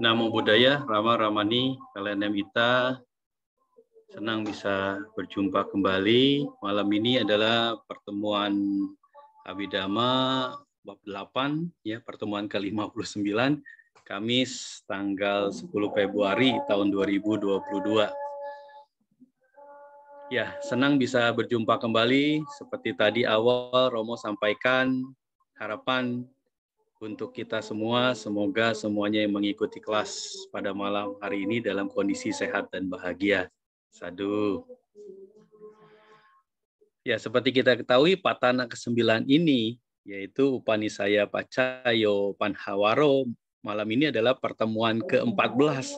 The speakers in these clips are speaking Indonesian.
Namo Buddhaya, Rama Ramani, Kalian Mita. Senang bisa berjumpa kembali. Malam ini adalah pertemuan Abhidhamma bab 8, ya, pertemuan ke-59, Kamis tanggal 10 Februari tahun 2022. Ya, senang bisa berjumpa kembali. Seperti tadi awal Romo sampaikan, harapan untuk kita semua, semoga semuanya yang mengikuti kelas pada malam hari ini dalam kondisi sehat dan bahagia. Sadu. Ya, seperti kita ketahui, Patana ke-9 ini, yaitu Upanisaya Pacayo Panhawaro, malam ini adalah pertemuan ke-14.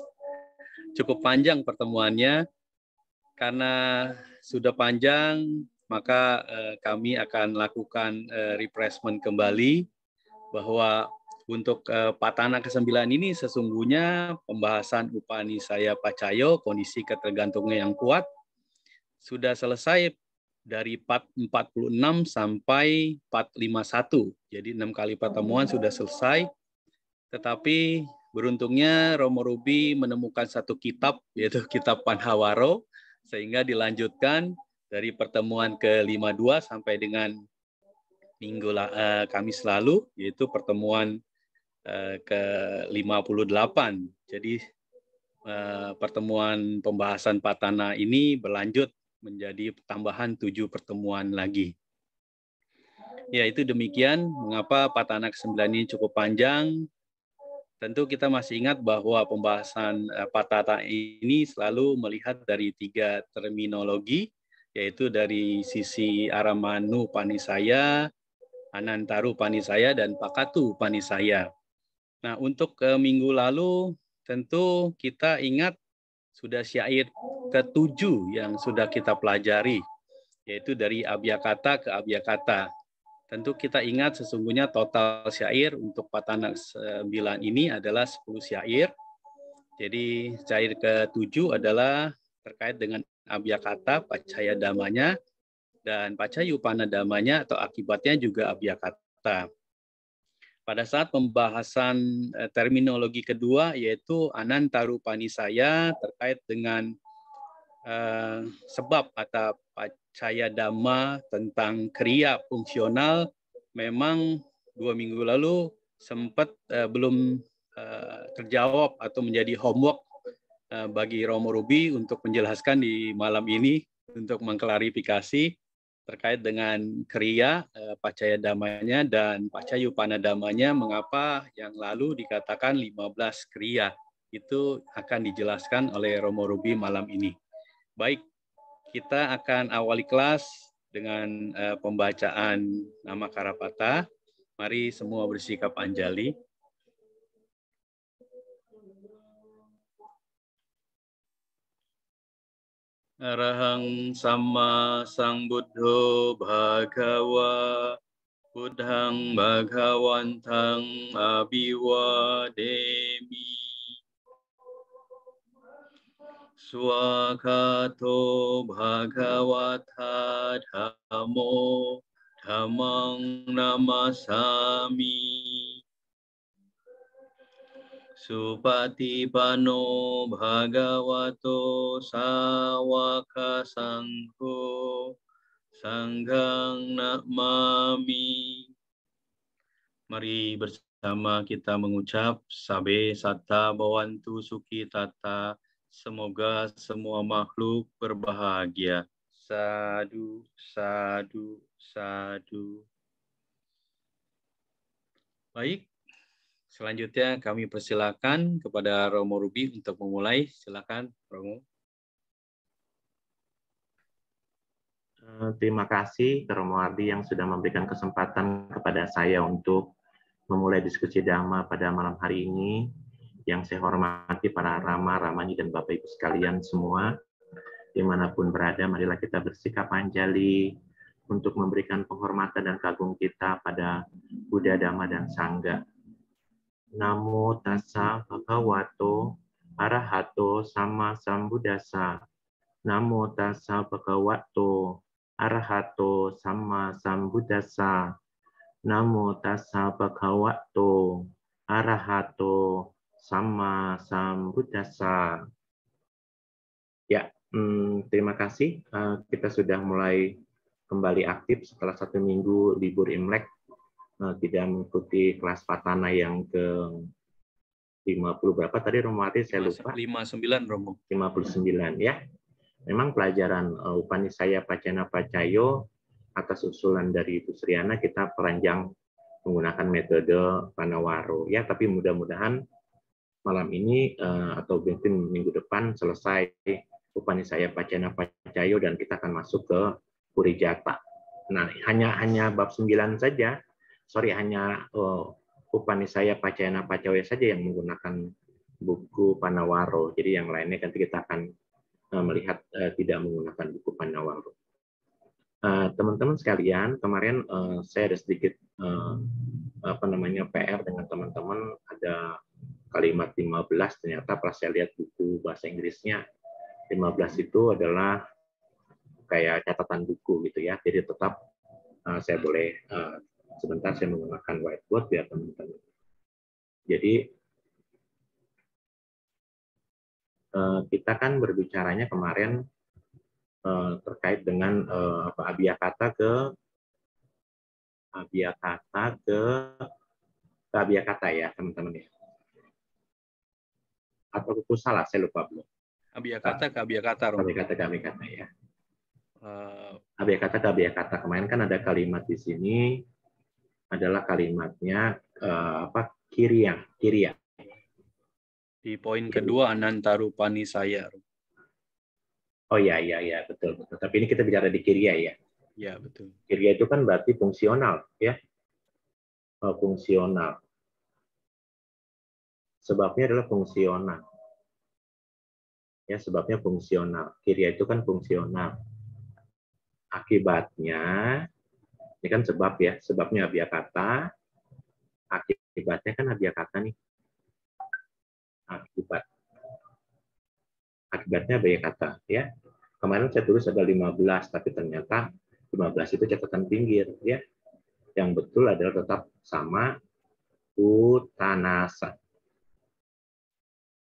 Cukup panjang pertemuannya, karena sudah panjang, maka kami akan lakukan refreshment kembali, bahwa untuk Patana ke-9 ini sesungguhnya pembahasan Upanisaya Pacayo, kondisi ketergantungan yang kuat, sudah selesai dari part 46 sampai part 51. Jadi 6 kali pertemuan sudah selesai. Tetapi beruntungnya Romo Ruby menemukan satu kitab, yaitu kitab Panhawaro, sehingga dilanjutkan dari pertemuan ke-52 sampai dengan Kamis lalu, yaitu pertemuan ke-58. Jadi pertemuan pembahasan Patana ini berlanjut menjadi tambahan 7 pertemuan lagi. Ya, itu demikian mengapa Patana ke-9 ini cukup panjang. Tentu kita masih ingat bahwa pembahasan Patana ini selalu melihat dari 3 terminologi, yaitu dari sisi Aramanu Panisaya, Anantaru Panisaya, dan Pakatu Panisaya. Nah, untuk minggu lalu tentu kita ingat sudah syair ke-7 yang sudah kita pelajari, yaitu dari Abhyakata ke Abhyakata. Tentu kita ingat sesungguhnya total syair untuk Patana 9 ini adalah 10 syair. Jadi syair ke-7 adalah terkait dengan Abhyakata, Pacaya Damanya, dan Pacayupana Damanya atau akibatnya juga Abhyakata. Pada saat pembahasan terminologi kedua, yaitu Anantaru Panisaya, terkait dengan sebab atau Pacaya Dhamma tentang kriya fungsional, memang 2 minggu lalu sempat belum terjawab atau menjadi homework bagi Romo Ruby untuk menjelaskan di malam ini untuk mengklarifikasi terkait dengan kriya Pacaya Damanya dan Pacayupana Damanya, mengapa yang lalu dikatakan 15 kriya. Itu akan dijelaskan oleh Romo Ruby malam ini. Baik, kita akan awali kelas dengan pembacaan nama Karapata. Mari semua bersikap anjali. Arahang Sama Sambuddho Bhagawa Buddhang Bhagawantang Abhiwademi Swakato Bhagawata Dhammo Dhammang Namasami Supatipano Bhagavato Sawaka Sangho Sanggang Namami. Mari bersama kita mengucap Sabe Satta Bhavantu Sukhi Tata. Semoga semua makhluk berbahagia. Sadu, sadu, sadu. Baik. Selanjutnya kami persilakan kepada Romo Ruby untuk memulai. Silakan, Romo. Terima kasih ke Romo Ardi yang sudah memberikan kesempatan kepada saya untuk memulai diskusi Dhamma pada malam hari ini. Yang saya hormati para Rama, Ramani, dan Bapak Ibu sekalian semua, dimanapun berada, marilah kita bersikap anjali untuk memberikan penghormatan dan kagum kita pada Buddha, Dhamma, dan Sangha. Namo tassa bhagavato arahato sama sambuddhassa. Namo tassa bhagavato arahato sama sambuddhassa. Namo tassa bhagavato arahato sama sambuddhassa. Ya, terima kasih. Kita sudah mulai kembali aktif setelah 1 minggu libur Imlek, tidak mengikuti kelas Patana yang ke 50 berapa tadi Romo Ati, saya lupa. 59 Romo. 59 ya. Memang pelajaran Upanisaya Pacena Pacayo atas usulan dari Ibu Sriana kita peranjang menggunakan metode Panawaro ya, tapi mudah-mudahan malam ini atau mungkin minggu depan selesai Upanisaya Pacena Pacayo dan kita akan masuk ke Purijata. Nah, hanya bab 9 saja. Hanya Upanisaya Pacena Pacayo saja yang menggunakan buku Panawaro. Jadi yang lainnya nanti kita akan melihat tidak menggunakan buku Panawaro. Teman-teman sekalian, kemarin saya ada sedikit PR dengan teman-teman, ada kalimat 15, ternyata pas saya lihat buku bahasa Inggrisnya 15 itu adalah kayak catatan buku gitu ya. Jadi tetap saya boleh sebentar saya menggunakan whiteboard biar teman-teman. Jadi kita kan berbicaranya kemarin terkait dengan abiyakata ke abiyakata ya teman-teman ya. Atau itu salah, saya lupa belum. Abiyakata ke abiyakata Romo. Abiyakata ke abiyakata ya. Abiyakata ke abiyakata. Kemarin kan ada kalimat di sini adalah kalimatnya kiriya. Di poin kedua Anantarupanisaya. Oh iya betul. Tapi ini kita bicara di kiriya ya. Ya betul. Kiriya itu kan berarti fungsional ya. Fungsional. Sebabnya adalah fungsional. Ya, sebabnya fungsional. Kiriya itu kan fungsional. Akibatnya ini kan sebab ya, sebabnya abiyakata. Akibatnya kan abiyakata nih. Akibatnya abiyakata ya. Kemarin saya tulis ada 15, tapi ternyata 15 itu catatan pinggir ya. Yang betul adalah tetap sama utanasa.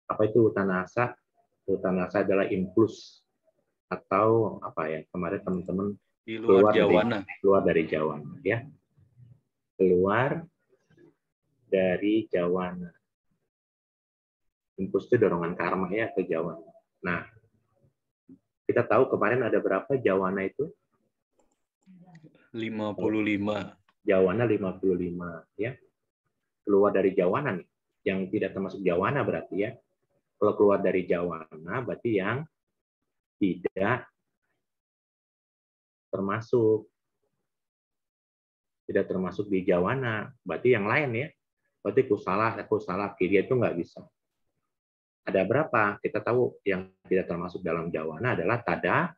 Apa itu utanasa? Utanasa adalah impuls atau apa ya? Kemarin teman-teman keluar dari jawana ya. Keluar dari jawana. Impuls itu dorongan karma ya ke jawana. Nah, kita tahu kemarin ada berapa jawana itu? 55. Jawana 55 ya. Keluar dari jawana nih. Yang tidak termasuk jawana berarti ya. Kalau keluar dari jawana berarti yang tidak termasuk di jawana. Berarti yang lain ya. Berarti kusala kiriya itu nggak bisa. Ada berapa? Kita tahu yang tidak termasuk dalam jawana adalah tada.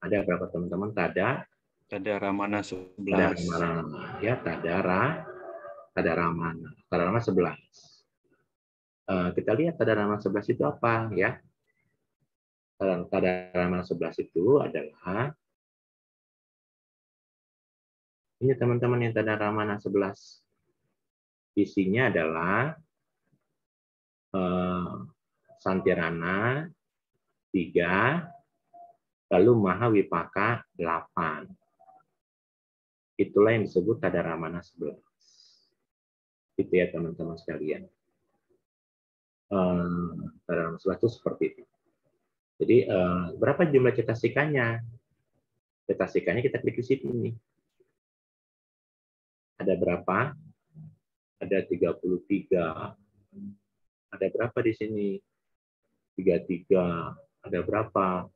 Ada berapa teman-teman? Tada Ramana 11. Ya, tada ramana 11. Kita lihat tada ramana 11 itu apa ya? Tada ramana 11 itu adalah ini teman-teman yang tada ramana 11. Isinya adalah Santirana 3, lalu Mahawipaka 8. Itulah yang disebut tada ramana 11. Itu ya teman-teman sekalian. Tada ramana 11 itu seperti itu. Jadi berapa jumlah cetasikanya? Cetasikanya kita klik di sini. Ada berapa? Ada 33. Ada berapa di sini? 33. Ada berapa?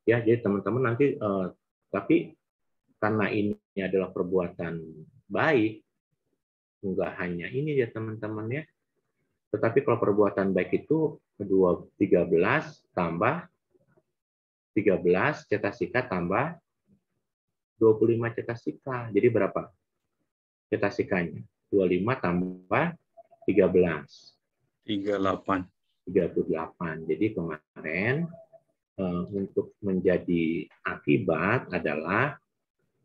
Ya, jadi teman-teman nanti tapi karena ini adalah perbuatan baik, enggak hanya ini ya teman-teman ya. Tetapi kalau perbuatan baik itu 13 tambah 13 cetasika tambah 25 cetasika. Jadi berapa cetasikanya? 25 tambah 13. 38. Jadi kemarin untuk menjadi akibat adalah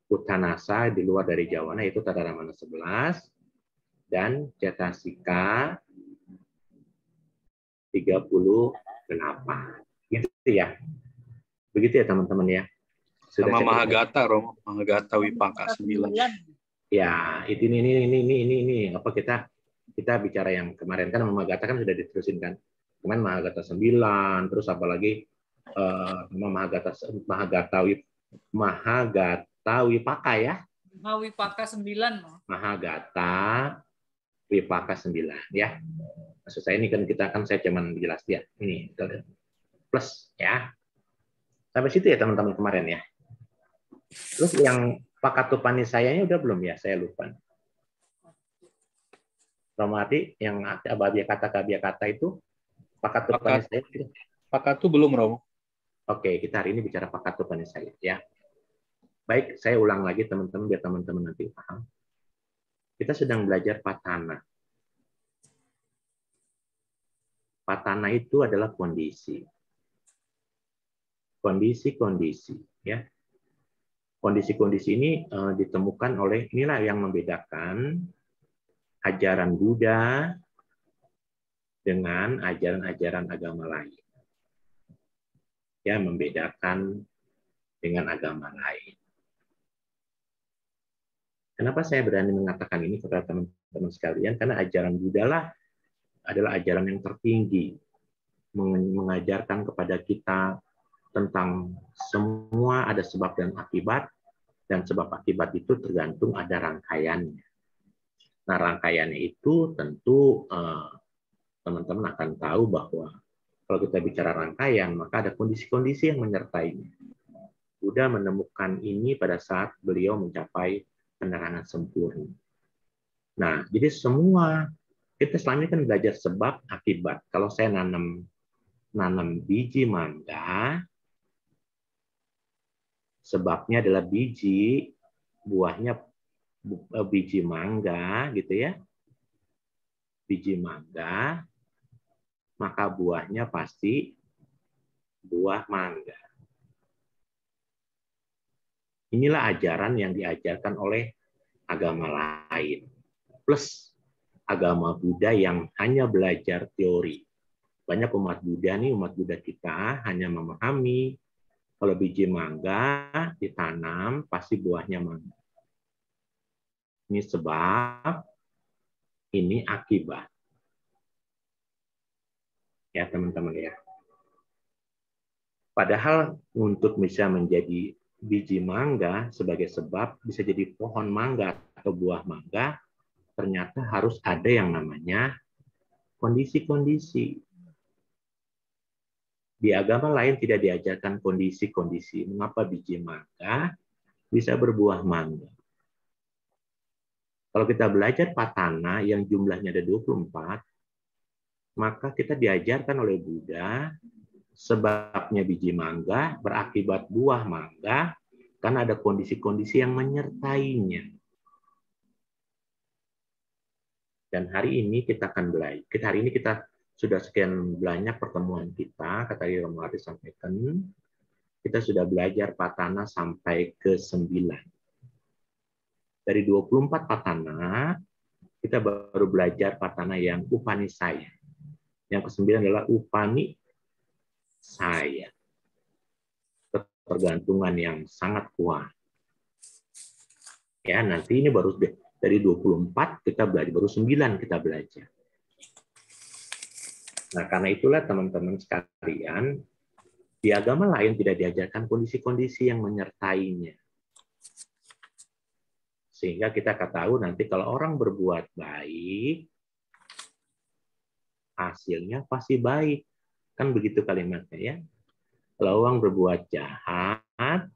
Uttanasa di luar dari Jawana itu Tadaramana 11 dan Cetasika 38. Gitu ya. Begitu ya teman-teman ya. Sudah Sama saya Mahagata, Romo. Mahagata Wipaka 9. Ya, ini apa kita bicara yang kemarin kan Mahagata kan sudah diterusin kan. Kemarin Mahagata 9, terus apalagi Mahagata Wipaka ya. Wipaka 9. Mahagata Wipaka 9 ya. Maksud saya ini kan saya cuman jelas ya. Ini plus ya. Sampai situ ya teman-teman kemarin ya. Terus yang Pakatupani sayanya udah belum ya? Saya lupa. Romati yang abia kata itu Pakatupani saya. Pakatu belum, Romo. Oke, kita hari ini bicara Pakatupani saya ya. Baik, saya ulang lagi teman-teman biar teman-teman nanti paham. Kita sedang belajar Patana. Patana itu adalah kondisi. Kondisi-kondisi ya. Kondisi-kondisi ini ditemukan oleh inilah yang membedakan ajaran Buddha dengan ajaran-ajaran agama lain. Ya, membedakan dengan agama lain. Kenapa saya berani mengatakan ini kepada teman-teman sekalian? Karena ajaran Buddha lah adalah ajaran yang tertinggi, mengajarkan kepada kita tentang semua ada sebab dan akibat, dan sebab akibat itu tergantung ada rangkaiannya. Nah, rangkaiannya itu tentu teman-teman akan tahu bahwa kalau kita bicara rangkaian, maka ada kondisi-kondisi yang menyertainya. Buddha menemukan ini pada saat beliau mencapai penerangan sempurna. Nah, jadi semua kita selama ini kan belajar sebab akibat. Kalau saya nanam biji mangga, sebabnya adalah biji, buahnya biji mangga, gitu ya. Biji mangga, maka buahnya pasti buah mangga. Inilah ajaran yang diajarkan oleh agama lain. Plus agama Buddha yang hanya belajar teori. Banyak umat Buddha kita hanya memahami kalau biji mangga ditanam pasti buahnya mangga. Ini sebab, ini akibat. Ya teman-teman ya. Padahal untuk bisa menjadi biji mangga sebagai sebab bisa jadi pohon mangga atau buah mangga, ternyata harus ada yang namanya kondisi-kondisi. Di agama lain tidak diajarkan kondisi-kondisi. Mengapa biji mangga bisa berbuah mangga? Kalau kita belajar Patana yang jumlahnya ada 24, maka kita diajarkan oleh Buddha sebabnya biji mangga berakibat buah mangga karena ada kondisi-kondisi yang menyertainya. Dan hari ini kita akan belajar. Hari ini kita sudah sekian banyak pertemuan kita, kata Romo Arti sampaikan, kita sudah belajar Patana sampai ke 9. Dari 24 Patana, kita baru belajar Patana yang Upanisaya. Yang ke-9 adalah Upanisaya. Ketergantungan yang sangat kuat. Ya, nanti ini baru dari 24 kita belajar, baru 9 kita belajar. Nah, karena itulah teman-teman sekalian, di agama lain tidak diajarkan kondisi-kondisi yang menyertainya. Sehingga kita akan tahu nanti kalau orang berbuat baik, hasilnya pasti baik. Kan begitu kalimatnya ya. Kalau orang berbuat jahat,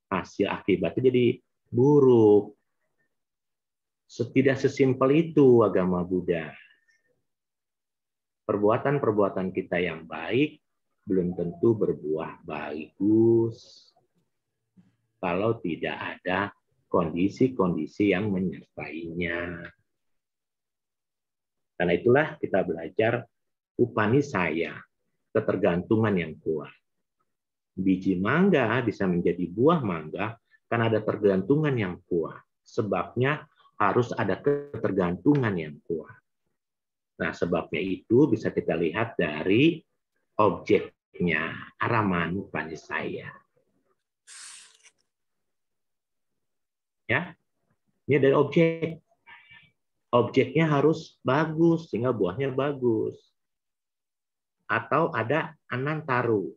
hasil akibatnya jadi buruk. Tidak sesimpel itu agama Buddha. Perbuatan-perbuatan kita yang baik belum tentu berbuah bagus kalau tidak ada kondisi-kondisi yang menyertainya. Karena itulah kita belajar Upanisaya, ketergantungan yang kuat. Biji mangga bisa menjadi buah mangga Karena ada tergantungan yang kuat. Sebabnya harus ada ketergantungan yang kuat. Nah, sebabnya itu bisa kita lihat dari objeknya Aramanu Panisaya. Ya, ini dari objek. Objeknya harus bagus sehingga buahnya bagus. Atau ada anantaru,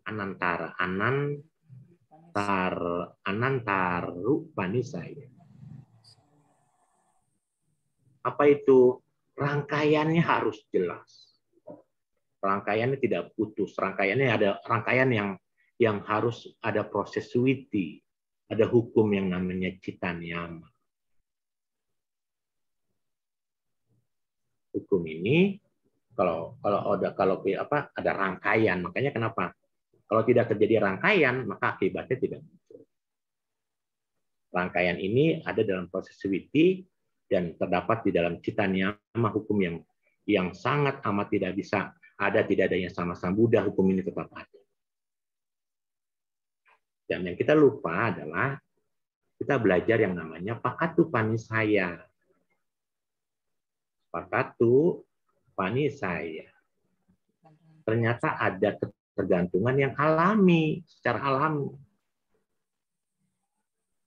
anantaru Panisaya. Apa itu? Rangkaiannya harus jelas. Rangkaiannya tidak putus. Rangkaiannya ada rangkaian yang harus ada proses suwiti. Ada hukum yang namanya citanyama. Hukum ini kalau ada rangkaian, makanya kenapa? Kalau tidak terjadi rangkaian, maka akibatnya tidak muncul. Rangkaian ini ada dalam proses suwiti dan terdapat di dalam citanyama, hukum yang sangat amat tidak bisa ada tidak adanya sama sang Buddha, hukum ini tetap ada. Dan yang kita lupa adalah kita belajar yang namanya Pakatu Panisaya. Pakatu Panisaya. Ternyata ada ketergantungan yang alami, secara alami.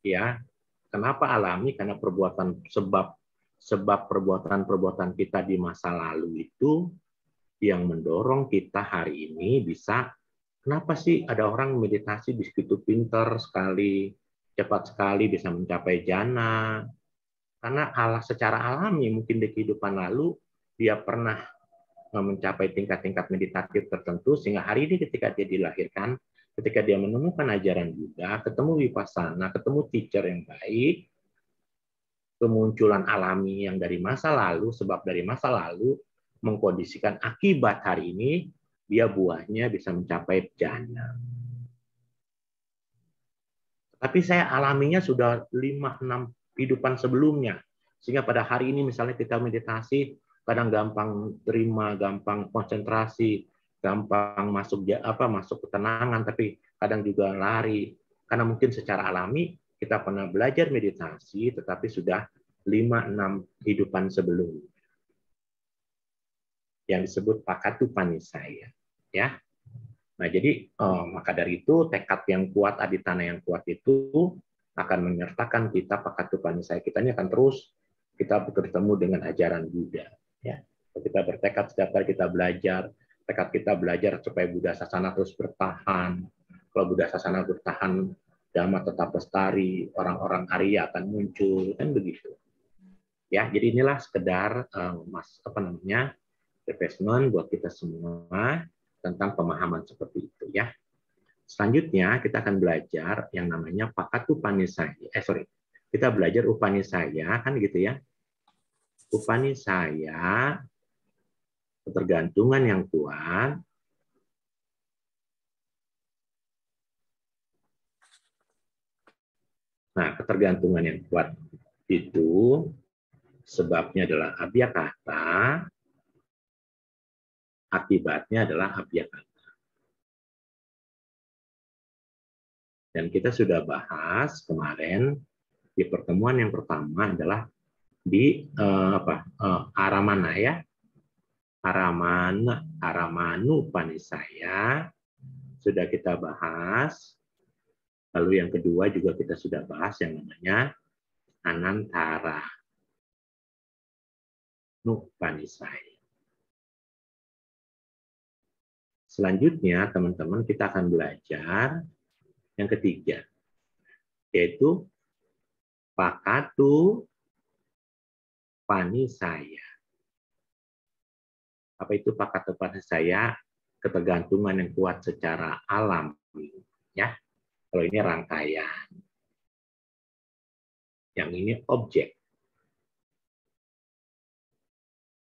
Ya, kenapa alami? Karena sebab perbuatan-perbuatan kita di masa lalu itu yang mendorong kita hari ini bisa, kenapa sih ada orang meditasi begitu pintar sekali, cepat sekali bisa mencapai jana? Karena secara alami mungkin di kehidupan lalu dia pernah mencapai tingkat-tingkat meditatif tertentu sehingga hari ini ketika dia dilahirkan, ketika dia menemukan ajaran Buddha, ketemu vipassana, ketemu teacher yang baik, kemunculan alami yang dari masa lalu, sebab dari masa lalu mengkondisikan akibat hari ini, dia buahnya bisa mencapai jana. Tapi saya alaminya sudah 5-6 kehidupan sebelumnya. Sehingga pada hari ini misalnya kita meditasi, kadang gampang terima, gampang konsentrasi, gampang masuk ketenangan, tapi kadang juga lari. Karena mungkin secara alami kita pernah belajar meditasi, tetapi sudah 5-6 kehidupan sebelumnya. Yang disebut Pakatu Panisaya. Ya. Nah, jadi maka dari itu tekad yang kuat, aditana yang kuat itu akan menyertakan kita Pakatu Panisaya. Kita ini akan terus kita bertemu dengan ajaran Buddha. Ya. Kita bertekad setiap kali kita belajar, tekad kita belajar supaya Buddha Sasana terus bertahan. Kalau Buddha Sasana bertahan, Dhamma tetap lestari, orang-orang Arya akan muncul, kan begitu. Ya, jadi inilah sekedar refreshment buat kita semua tentang pemahaman seperti itu ya. Selanjutnya kita akan belajar yang namanya Pakatu Panisaya. Kita belajar Upanisaya kan gitu ya. Upanisaya ketergantungan yang kuat. Nah, ketergantungan yang kuat itu sebabnya adalah abhyakata, akibatnya adalah abhyakata. Dan kita sudah bahas kemarin di pertemuan yang pertama adalah di Aramana ya. Aramanu Panisaya sudah kita bahas. Lalu yang kedua juga kita sudah bahas yang namanya Anantara Panisaya. Selanjutnya teman-teman kita akan belajar yang ketiga, yaitu Pakatu Panisaya. Apa itu Pakatu Panisaya? Ketergantungan yang kuat secara alami. Ya. Kalau ini rangkaian. Yang ini objek.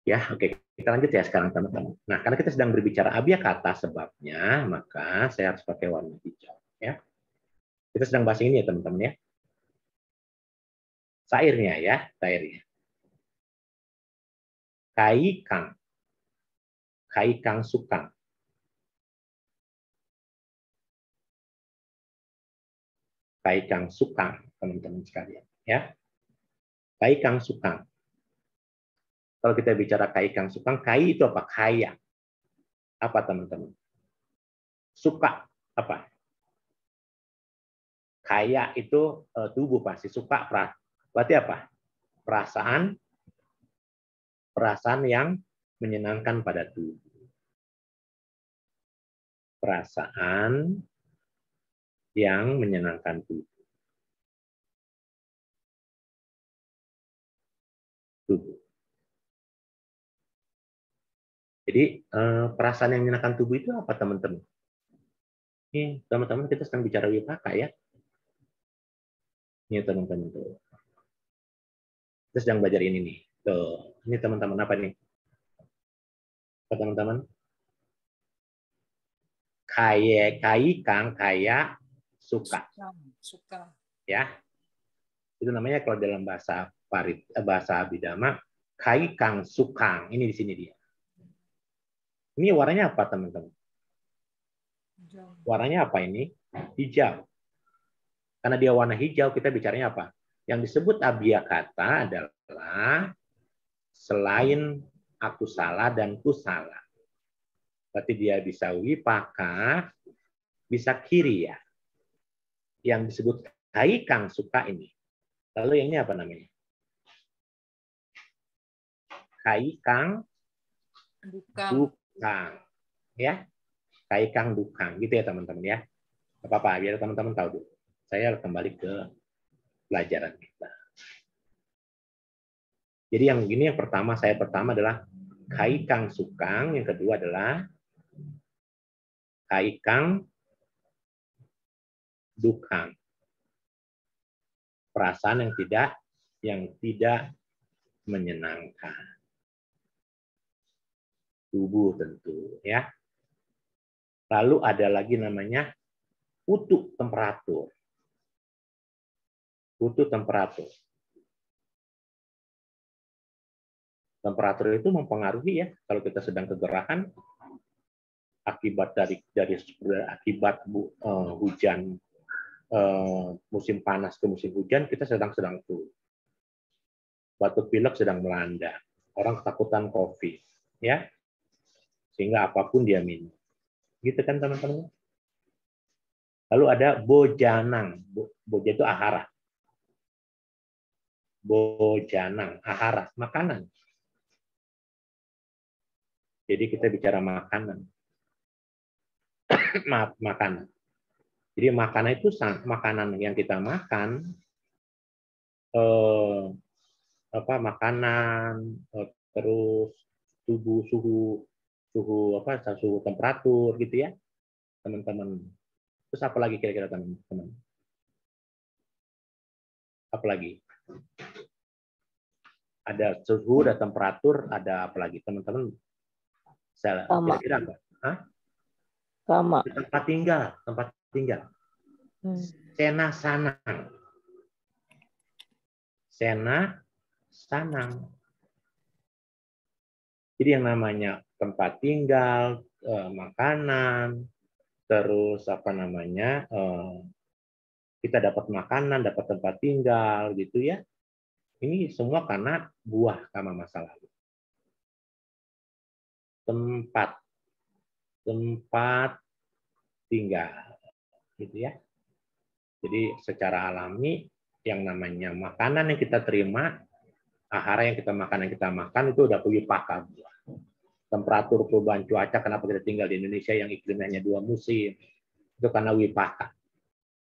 Ya, oke. Kita lanjut ya sekarang teman-teman. Nah, karena kita sedang berbicara abhyakata sebabnya, maka saya harus pakai warna hijau. Ya. Kita sedang bahas ini ya teman-teman ya. Sairnya ya, sairnya. Kai kang sukang. Kai kang sukang. teman-teman sekalian. Ya, kai kang sukang. Kalau kita bicara kai kang sukang, kai itu apa? Kaya. Apa teman-teman? Suka apa? Kaya itu tubuh pasti, suka berarti apa? Perasaan yang menyenangkan pada tubuh. Perasaan yang menyenangkan tubuh. Jadi perasaan yang menyenangkan tubuh itu apa teman-teman? Ini teman-teman kita sedang bicara wipaka ya. Ini teman-teman tuh. Kita sedang belajar ini nih. Tuh, ini teman-teman apa nih? Apa teman-teman? Kaya suka. Suka. Ya. Itu namanya kalau dalam bahasa Abhidhamma kai kang sukang. Ini di sini dia. Ini warnanya apa teman-teman? Warnanya apa ini? Hijau. Karena dia warna hijau, kita bicaranya apa? Yang disebut abhyakata adalah selain aku salah dan ku salah. Berarti dia bisa wipaka, bisa kiriya. Yang disebut kai kang suka ini. Lalu yang ini apa namanya? Kai kang dukang. Ya. Kai kang dukang. Gitu ya teman-teman ya. Apa-apa, biar teman-teman tahu dulu. Saya kembali ke pelajaran kita. Jadi yang ini yang pertama adalah kai kang sukang, yang kedua adalah kai kang dukang. Perasaan yang tidak menyenangkan. Tubuh tentu ya. Lalu ada lagi namanya utuh temperatur. Utuh temperatur. Temperatur itu mempengaruhi ya kalau kita sedang kegerahan akibat hujan musim panas ke musim hujan, kita sedang tuh batuk pilek sedang melanda, orang ketakutan COVID ya, sehingga apapun dia minum gitu kan teman-teman. Lalu ada bojanang. Boja itu ahara. Bojanang, ahara, makanan. Jadi kita bicara makanan. Maaf, makanan. Jadi makanan itu makanan yang kita makan, makanan, terus suhu temperatur gitu ya, teman-teman. Terus apa lagi kira-kira teman-teman? Apa lagi? Ada suhu, ada temperatur, ada apa lagi teman-teman? Kira-kira apa? Hah? Sama. Tempat tinggal. Sena sanang. Jadi yang namanya tempat tinggal, makanan, terus kita dapat makanan, dapat tempat tinggal gitu ya. Ini semua karena buah kama masa lalu. Tempat tinggal gitu ya. Jadi secara alami yang namanya makanan yang kita terima, ahara yang kita makan itu udah wipaka. Temperatur, perubahan cuaca, kenapa kita tinggal di Indonesia yang iklimnya hanya 2 musim, itu karena wipaka.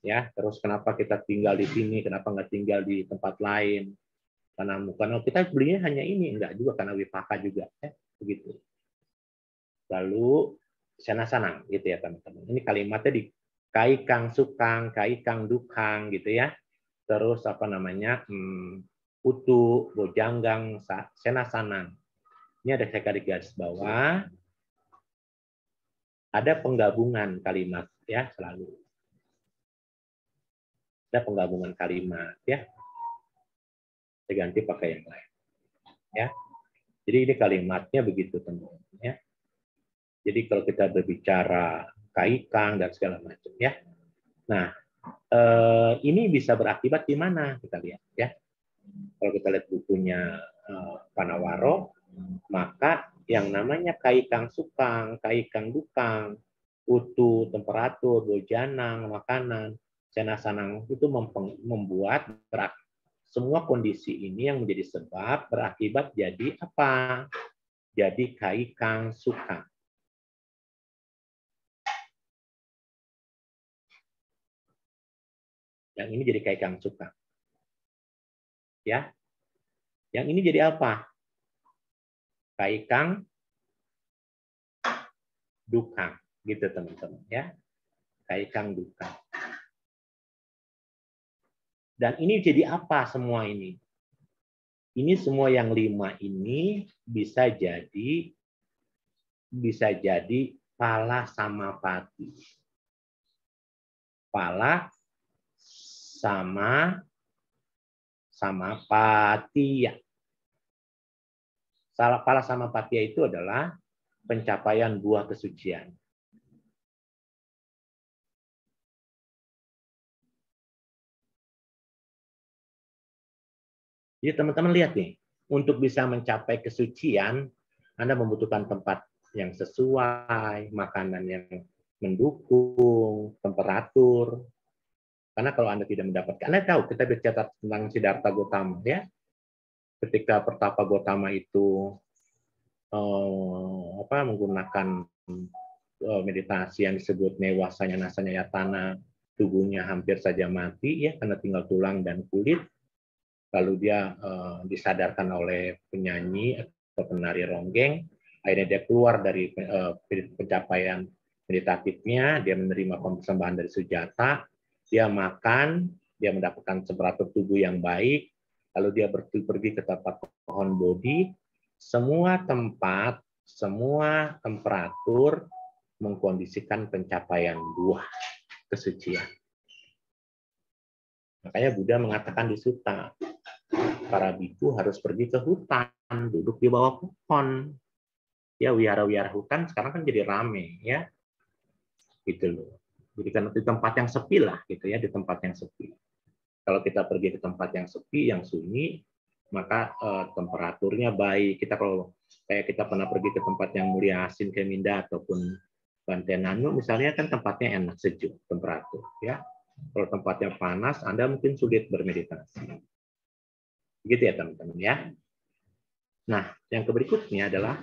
Ya, terus kenapa kita tinggal di sini, kenapa nggak tinggal di tempat lain? Karena kita belinya hanya ini, enggak juga karena wipaka juga, ya, begitu. Lalu sanang gitu ya teman-teman. Ini kalimatnya di kai kang sukang, kai kang dukang gitu ya. Terus utu, bojanggang, senasanang. Ini ada saya garis bawah. Ada penggabungan kalimat ya selalu. Ada penggabungan kalimat ya. Saya ganti pakai yang lain. Ya. Jadi ini kalimatnya begitu teman-teman ya. Jadi kalau kita berbicara kai kang dan segala macam ya. Nah, Ini bisa berakibat di mana? Kita lihat ya. Kalau kita lihat bukunya Panawaro, maka yang namanya kaikang sukang, kaikang dukang, utu, temperatur, bojanang, makanan, senasanang itu membuat semua kondisi ini yang menjadi sebab berakibat jadi apa? Jadi kaikang sukang. Yang ini jadi kaikang sukang. Ya. Yang ini jadi apa? Kaikang dukang, gitu teman-teman ya. Kaikang dukang. Dan ini jadi apa semua ini? Ini semua yang 5 ini bisa jadi pala samapati. Pala samapatiya. Pala samapatiya itu adalah pencapaian buah kesucian. Jadi teman-teman lihat nih, untuk bisa mencapai kesucian, Anda membutuhkan tempat yang sesuai, makanan yang mendukung, temperatur. Karena kalau Anda tidak mendapatkan, Anda tahu kita bicara tentang Siddhartha Gautama ya. Ketika Pertapa Gautama itu menggunakan meditasi yang disebut newasanya nasanya yatana, tubuhnya hampir saja mati ya karena tinggal tulang dan kulit. Lalu dia disadarkan oleh penyanyi atau penari ronggeng. Akhirnya dia keluar dari pencapaian meditatifnya, dia menerima persembahan dari Sujata, dia makan, dia mendapatkan temperatur tubuh yang baik, lalu dia pergi ke tempat pohon bodhi. Semua tempat, semua temperatur mengkondisikan pencapaian buah kesucian. Makanya Buddha mengatakan di Sutta, para biku harus pergi ke hutan, duduk di bawah pohon. Ya, wihara-wihara hutan sekarang kan jadi rame, ya. Gitu loh. Jadi kan di tempat yang sepi lah, gitu ya, di tempat yang sepi. Kalau kita pergi ke tempat yang sepi, yang sunyi, maka temperaturnya baik. Kita pernah pergi ke tempat yang Mulia Asin, Keminda, ataupun Bantenanu, misalnya kan tempatnya enak, sejuk, temperatur, ya. Kalau tempatnya panas, Anda mungkin sulit bermeditasi. Gitu ya teman-teman ya. Nah, yang berikutnya adalah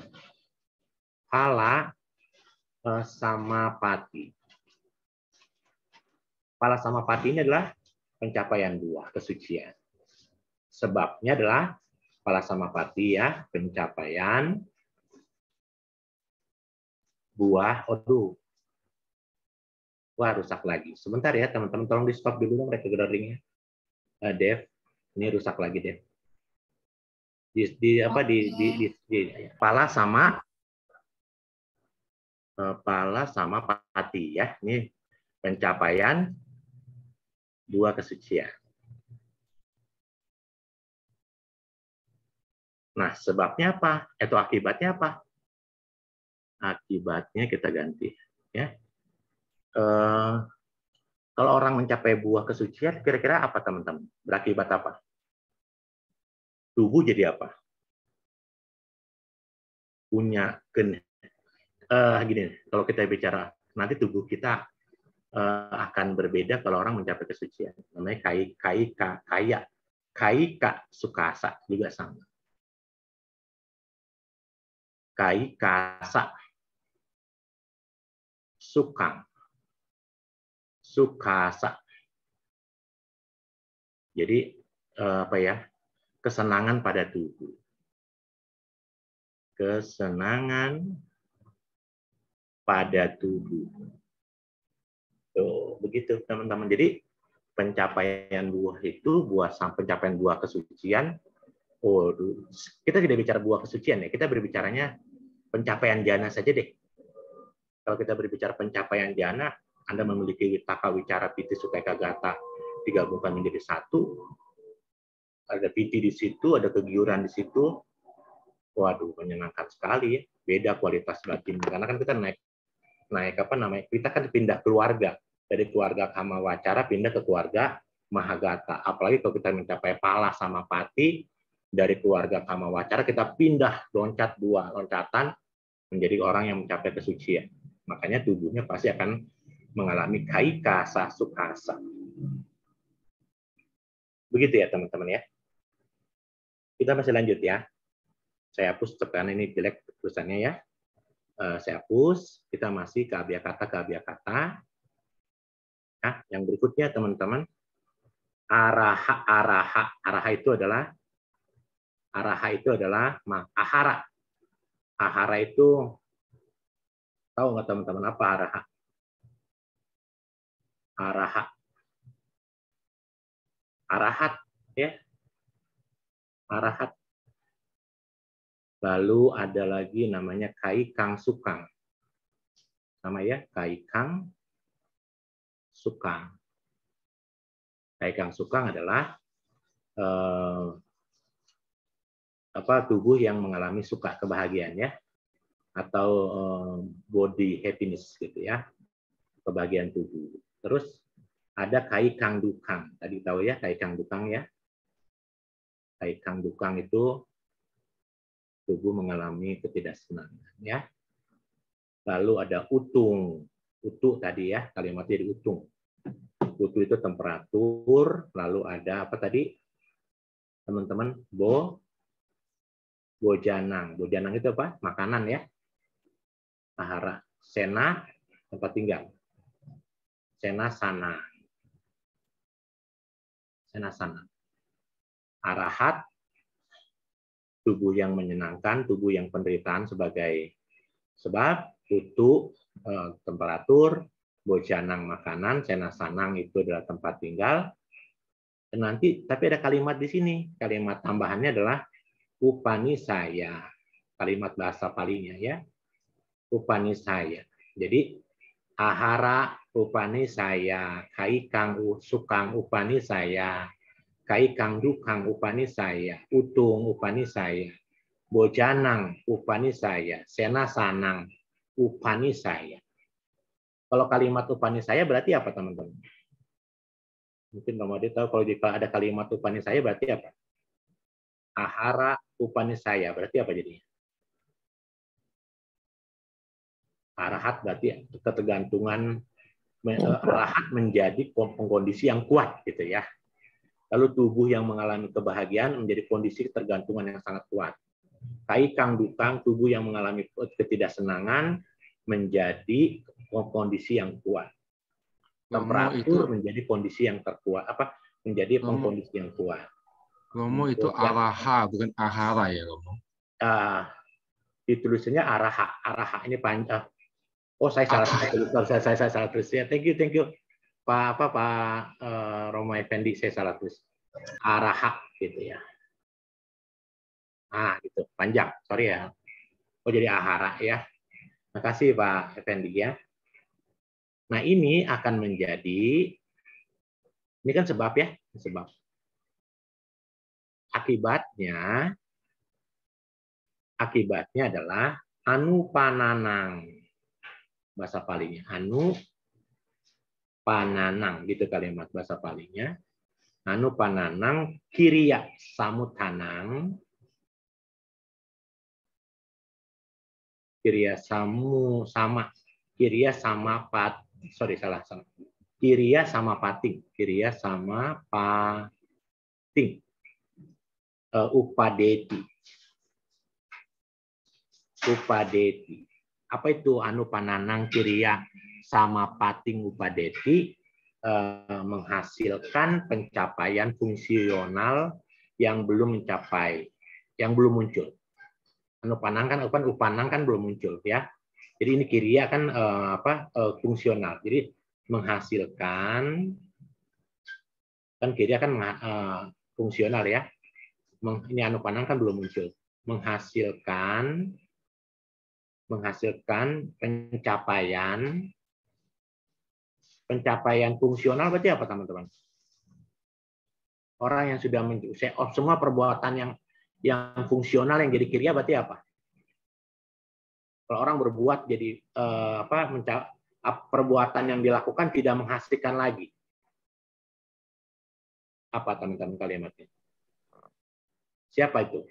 pala samapati. Pala samapati ini adalah pencapaian buah kesucian. Sebabnya adalah pala samapati ya, pencapaian buah. Wah, rusak lagi. Sebentar ya teman-teman, tolong di stop dulu dong recordingnya. Dev, ini rusak lagi Dev. Di pala sama pati ya. Ini pencapaian buah kesucian. Nah, sebabnya apa? Atau akibatnya apa? Akibatnya kita ganti ya. Kalau orang mencapai buah kesucian, kira-kira apa teman-teman? Berakibat apa? Tubuh jadi apa? Punya gini, kalau kita bicara nanti tubuh kita akan berbeda kalau orang mencapai kesucian. Namanya kaika sukasa juga sama. Kaikasa sukang sukasa. Jadi kesenangan pada tubuh. Kesenangan pada tubuh. Tuh, begitu teman-teman. Jadi pencapaian buah itu pencapaian buah kesucian. Kita tidak bicara buah kesucian ya. Kita berbicaranya pencapaian jana saja deh. Kalau kita berbicara pencapaian jana, Anda memiliki taka wicara piti sukeka gata digabungkan menjadi satu. Ada piti di situ, ada kegiuran di situ. Waduh, menyenangkan sekali ya. Beda kualitas batin. Karena kan kita naik kita kan pindah keluarga. Dari keluarga Kama Wacara pindah ke keluarga Mahagata. Apalagi kalau kita mencapai Pala sama Pati, dari keluarga Kama Wacara kita pindah loncat 2 loncatan menjadi orang yang mencapai kesucian. Makanya tubuhnya pasti akan mengalami kaikasa sukasa. Begitu ya teman-teman ya. Kita masih lanjut ya. Saya hapus tekan ini jelek tulisannya ya. Saya hapus. Kita masih ke Abhyakata. Nah, yang berikutnya teman-teman, araha itu adalah ahara. Ahara itu tahu nggak teman-teman apa araha? Arahat ya. Arahat. Lalu ada lagi namanya Kaikang Sukang. Sama ya, Kaikang Sukang. Kaikang Sukang adalah tubuh yang mengalami suka, kebahagiaan ya, atau body happiness gitu ya, kebahagiaan tubuh. Terus ada Kaikang Dukang. Tadi tahu ya Kaikang Dukang ya. Kaikang Dukang itu tubuh mengalami ketidaksenangan ya. Lalu ada utung. Utu tadi ya, kalimatnya di utung. Utu itu temperatur, lalu ada apa tadi? Teman-teman, bojanang. Bojanang itu apa? Makanan ya. Ahara. Sena, tempat tinggal. Senasana. Arahat, tubuh yang menyenangkan, tubuh yang penderitaan sebagai sebab. Utu, temperatur. Bojanang, makanan. Senasanang itu adalah tempat tinggal. Dan nanti, tapi ada kalimat di sini. Kalimat tambahannya adalah Upanisaya. Kalimat bahasa Palinya ya. Upanisaya. Jadi ahara Upanisaya, Kaikang Sukang Upanisaya, Kaikang Dukang Upanisaya, Utung Upanisaya, Bojanang Upanisaya, Senasanang Upanisaya. Kalau kalimat Upanisaya berarti apa teman-teman? Mungkin Romadi tahu kalau ada kalimat Upanisaya berarti apa? Ahara Upanisaya berarti apa jadinya? Arahat berarti ketergantungan, arahat menjadi kondisi yang kuat gitu ya. Lalu tubuh yang mengalami kebahagiaan menjadi kondisi ketergantungan yang sangat kuat. Kaikang Dukang, tubuh yang mengalami ketidaksenangan menjadi kondisi yang kuat. Temperatur menjadi kondisi yang terkuat, menjadi kondisi yang kuat. Romo itu araha bukan ahara ya Romo. Ditulisannya araha ini panjang. Oh saya salah tulis ya. Thank you Pak Romo Effendi, saya salah tulis. Araha gitu ya. Gitu panjang, sorry ya. Oh jadi ahara ya. Makasih Pak Effendi ya. Nah ini akan menjadi, ini kan sebab ya, sebab. Akibatnya adalah anupananang. Bahasa Palinya anupananang gitu kalimat bahasa Palinya. Anupananang kiriya samutanang. Kiriya sama pating. Upadeti. Apa itu anupananang kiriya sama pating upadeti? Menghasilkan pencapaian fungsional yang belum muncul. Upanang kan belum muncul ya. Jadi ini kiriya kan fungsional. Jadi menghasilkan, kan kiriya kan fungsional ya. Ini anupanang kan belum muncul. Menghasilkan pencapaian fungsional berarti apa teman-teman? Orang yang sudah semua perbuatan yang fungsional yang jadi kiriya berarti apa? Kalau orang berbuat jadi perbuatan yang dilakukan tidak menghasilkan lagi. Apa teman-teman kalimatnya? Siapa itu?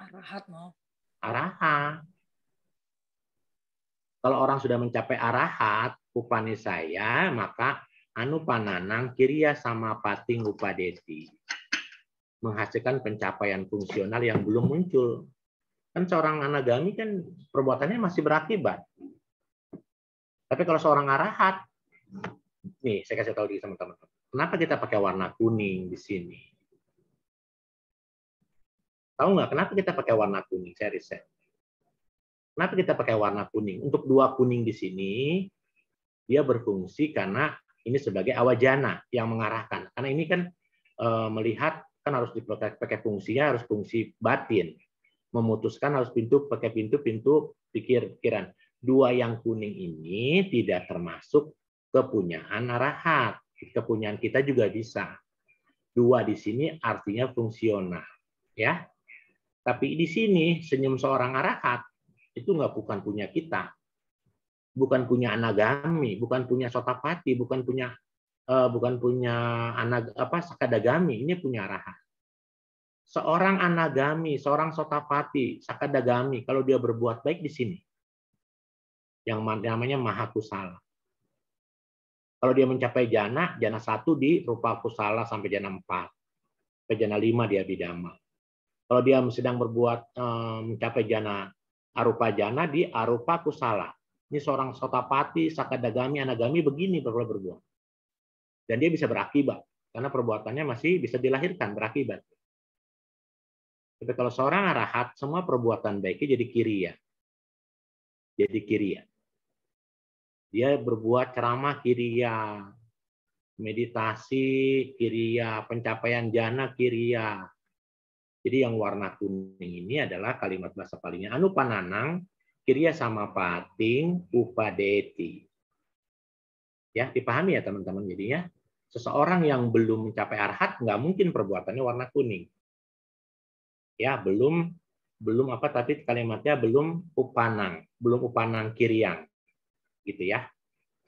Arahat mau. Arahat. Kalau orang sudah mencapai arahat, upanisaya, maka anupananang kiriya sama pating upadeti. Menghasilkan pencapaian fungsional yang belum muncul. Kan seorang anagami kan perbuatannya masih berakibat. Tapi kalau seorang arahat, nih saya kasih tahu di teman-teman. Kenapa kita pakai warna kuning di sini? Tahu nggak kenapa kita pakai warna kuning? Saya riset. Kenapa kita pakai warna kuning? Untuk dua kuning di sini, dia berfungsi karena ini sebagai awajana yang mengarahkan. Karena ini kan melihat kan harus dipakai fungsinya, harus fungsi batin. Memutuskan harus pakai pintu pikiran. Dua yang kuning ini tidak termasuk kepunyaan arahat. Kepunyaan kita juga bisa. Dua di sini artinya fungsional, ya. Tapi di sini senyum seorang arahat itu bukan punya kita, bukan punya anagami, bukan punya sotapati, bukan punya sakadagami. Ini punya arahat. Seorang anagami, seorang sotapati, sakadagami, kalau dia berbuat baik di sini, yang namanya mahakusala. Kalau dia mencapai jana 1 di rupa kusala sampai jana 4. Sampai jana 5 dia bidama. Kalau dia sedang berbuat mencapai jana arupa jana di arupa kusala. Ini seorang sotapati, sakadagami, anagami begini berbuat. Dan dia bisa berakibat. Karena perbuatannya masih bisa dilahirkan, berakibat. Tapi kalau seorang arahat, semua perbuatan baiknya jadi kiriya. Jadi kiriya. Dia berbuat ceramah kiriya, meditasi kiriya, pencapaian jana kiriya. Jadi yang warna kuning ini adalah kalimat bahasa palingnya anupananang kiriya sama pating upadeti. Ya, dipahami ya teman-teman. Jadinya seseorang yang belum mencapai arhat nggak mungkin perbuatannya warna kuning. Ya, belum tapi kalimatnya belum upanang kiriyang. Gitu ya.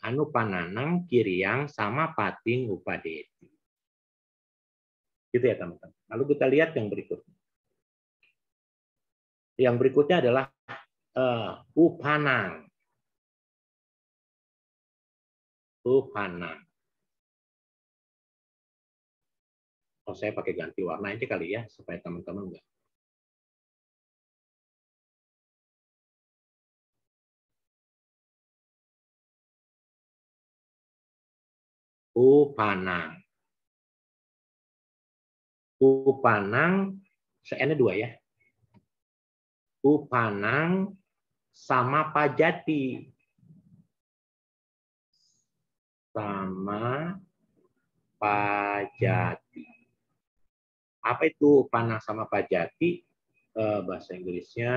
Anupananang kiriyang sama pating upadeti. Gitu ya teman-teman. Lalu kita lihat yang berikutnya. Yang berikutnya adalah upanang. Upanang. Oh, saya pakai ganti warna aja kali ya supaya teman-teman enggak. Upanang. Upanang, se-nya 2 ya. Upanang sama pajati. Sama pajati. Apa itu upanang sama pajati? Bahasa Inggrisnya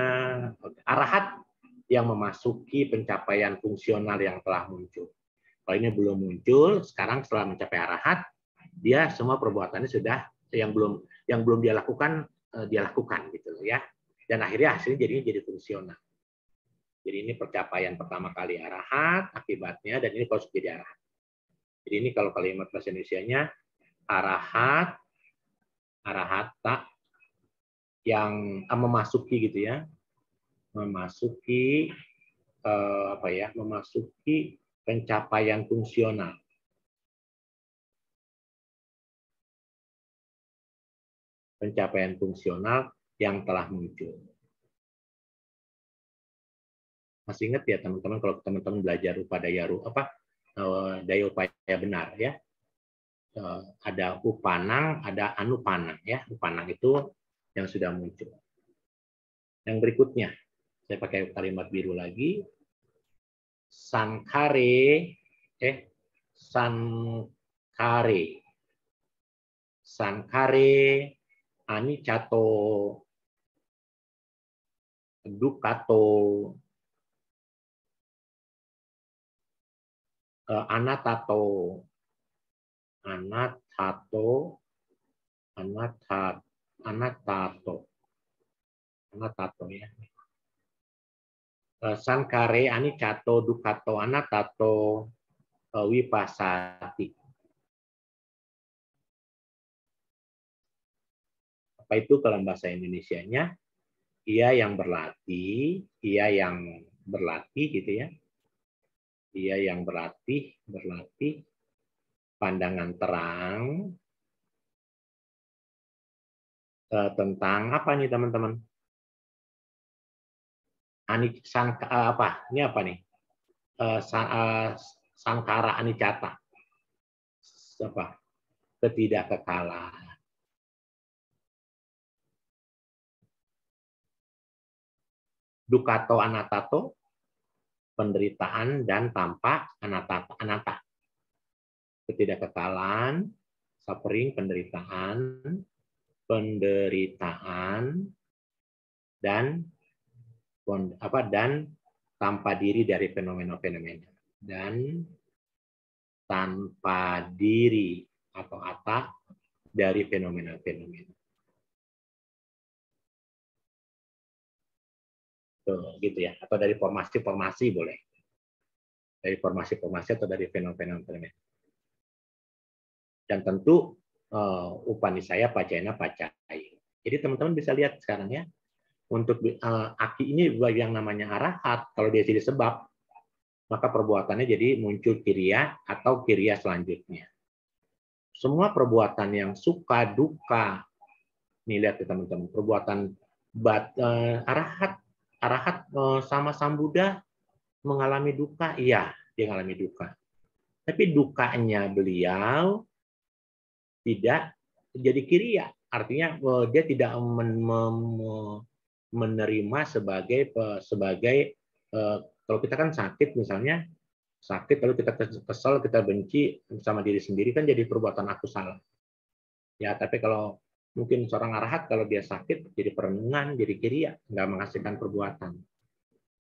arahat yang memasuki pencapaian fungsional yang telah muncul. Kalau ini belum muncul, sekarang setelah mencapai arahat, dia semua perbuatannya sudah yang belum dia lakukan gitu loh ya. Dan akhirnya hasilnya jadi fungsional. Jadi ini pencapaian pertama kali arahat akibatnya, dan ini kalau jadi arahat. Jadi ini kalau kalimat bahasa Indonesianya arahat, arahata yang memasuki gitu ya. Memasuki memasuki pencapaian fungsional. Pencapaian fungsional yang telah muncul. Masih ingat ya teman-teman kalau teman-teman belajar upadaya daya upaya benar ya. Ada upanang, ada anupanang ya. Upanang itu yang sudah muncul. Yang berikutnya, saya pakai kalimat biru lagi. Sankare anicato dukato anatato ya. Sankare Anicato Dukato Anatato Wipasati. Apa itu kalau bahasa Indonesianya? Ia yang berlatih gitu ya. Ia yang berlatih pandangan terang tentang apa nih teman-teman? Ini apa nih? Sangkara anicata. Apa? Ketidakkekalan. Dukato anatato, penderitaan dan tanpa anatta. Ketidakkekalan, suffering, penderitaan dan tanpa diri dari fenomena-fenomena. Dan tanpa diri atau dari fenomena-fenomena. Tuh, gitu ya. Atau dari formasi-formasi boleh. Dari formasi-formasi atau dari fenomena-fenomena. Dan tentu Upanisaya Pacayana Pacaya. Jadi teman-teman bisa lihat sekarang ya. Untuk aki ini yang namanya arahat, kalau dia jadi sebab, maka perbuatannya jadi muncul kiriya atau kiriya selanjutnya. Semua perbuatan yang suka, duka, nih lihat ya teman-teman, perbuatan arahat sama Sang Buddha mengalami duka, iya dia mengalami duka. Tapi dukanya beliau tidak jadi kiriya, artinya dia tidak menerima sebagai kalau kita kan sakit misalnya, sakit lalu kita kesal, kita benci sama diri sendiri kan jadi perbuatan akusala. Ya, tapi kalau mungkin seorang arahat kalau dia sakit jadi perenungan, jadi kiriya, nggak menghasilkan perbuatan.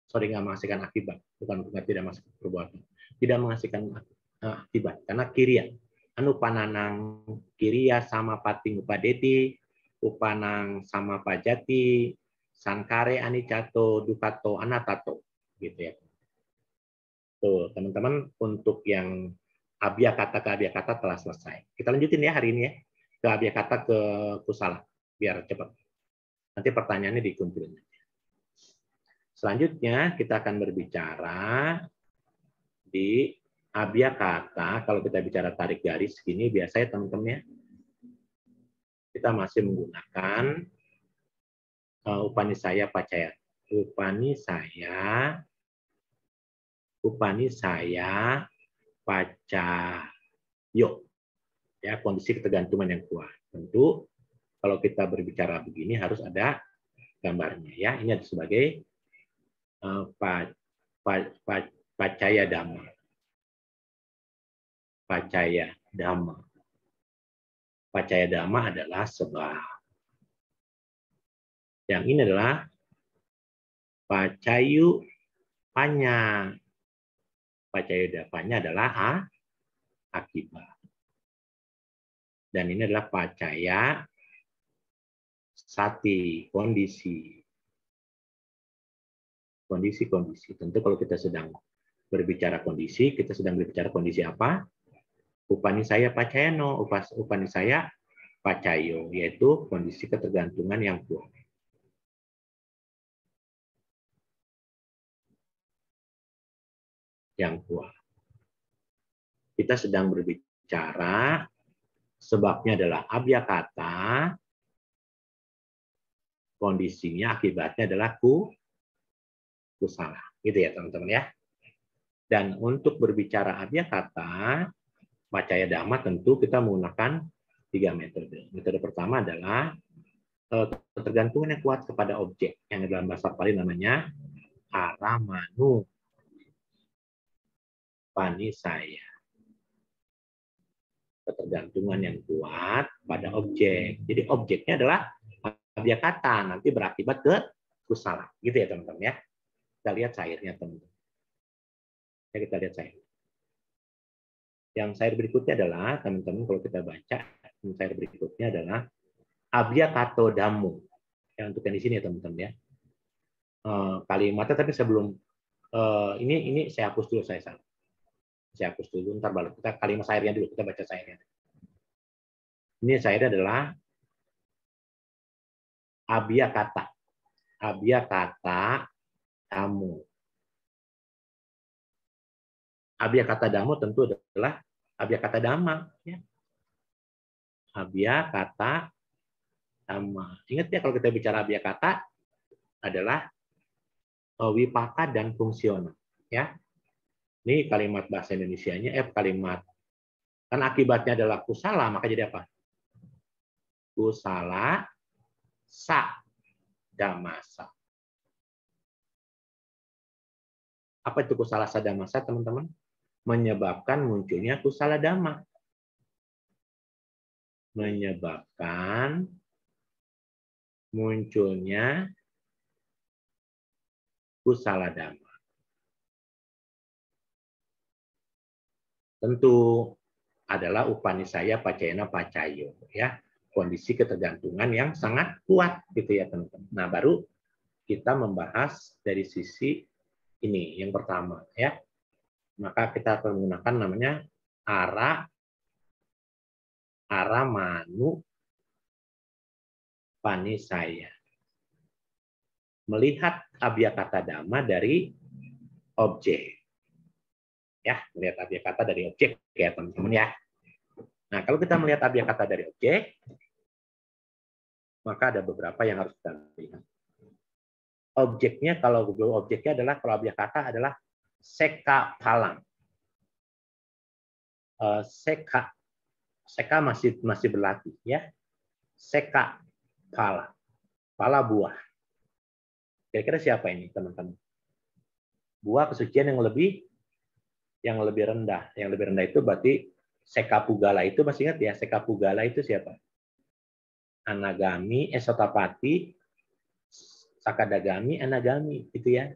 Nggak menghasilkan akibat, bukan tidak menghasilkan perbuatan. Tidak menghasilkan akibat karena kiriya. Anupananang kiriya sama pating upadeti, upanang sama pajati, sankare anicato dukato anatato, gitu ya. Tuh, teman-teman, untuk yang abhyakata ke abhyakata telah selesai. Kita lanjutin ya hari ini ya. Ke abhyakata ke kusala, biar cepat. Nanti pertanyaannya dikumpulin. Selanjutnya kita akan berbicara di abhyakata. Kalau kita bicara tarik garis gini, biasanya teman-teman ya, kita masih menggunakan Upanisaya Pacaya. Upanisaya Pacayo. Ya, kondisi ketergantungan yang kuat. Tentu kalau kita berbicara begini harus ada gambarnya ya. Ini ada sebagai Pacaya Dhamma. Pacaya Dhamma. Pacaya Dhamma adalah sebab. Yang ini adalah Pacayu Panya. Pacayu Dhammanya adalah akibat. Dan ini adalah Pacaya Sati, kondisi. Kondisi-kondisi. Tentu kalau kita sedang berbicara kondisi, kita sedang berbicara kondisi apa? Upanisaya Pacayano, Upanisaya Pacayo, yaitu kondisi ketergantungan yang kuat. Yang kuat. Kita sedang berbicara, sebabnya adalah abhyakata, kondisinya, akibatnya adalah kusala. Gitu ya teman-teman ya. Dan untuk berbicara abhyakata, Pacaya Dhamma tentu kita menggunakan 3 metode. Metode pertama adalah ketergantungan yang kuat kepada objek, yang dalam bahasa Pali namanya aramanu panisaya. Ketergantungan yang kuat pada objek. Jadi objeknya adalah abhyakata, nanti berakibat ke kusala. Gitu ya teman-teman ya. Kita lihat cairnya teman-teman. Ya, kita lihat cair. Yang cair berikutnya adalah, teman-teman kalau kita baca, cair berikutnya adalah abhyakato dhammo. Ya, untuk yang di sini ya teman-teman ya. kalimatnya, tapi sebelum ini saya hapus dulu, saya hapus dulu, ntar balik kita kalimat syairnya dulu, kita baca syairnya. Ini syairnya adalah Abiyakata. Abiyakata damu. Abiyakata damu tentu adalah Abiyakata dhamma. Ya. Abiyakata dhamma. Ingat ya, kalau kita bicara abiyakata adalah wipaka dan fungsional. Ya. Ini kalimat bahasa Indonesianya, kalimat. Kan akibatnya adalah kusala, maka jadi apa? Kusala sa damasa. Apa itu kusala sa damasa, teman-teman? Menyebabkan munculnya kusala dhamma. Menyebabkan munculnya kusala dhamma. Tentu adalah upanisaya pacayana pacayo, ya, kondisi ketergantungan yang sangat kuat gitu ya teman-teman. Nah, baru kita membahas dari sisi ini yang pertama ya. Maka kita akan menggunakan namanya aramanu panisaya. Melihat abiyakata dhamma dari objek. Ya, melihat abiyakata dari objek ya teman-teman ya. Nah, kalau kita melihat abiyakata dari objek, maka ada beberapa yang harus kita lihat. Objeknya, kalau objeknya adalah, kalau abiyakata adalah seka palang. Seka masih berlatih ya. Seka pala buah. Kira-kira siapa ini teman-teman? Buah kesucian yang lebih rendah. Yang lebih rendah itu berarti Seka Pugala itu, masih ingat ya? Seka Pugala itu siapa? Anagami, Sotapati, Sakadagami, Anagami, itu ya.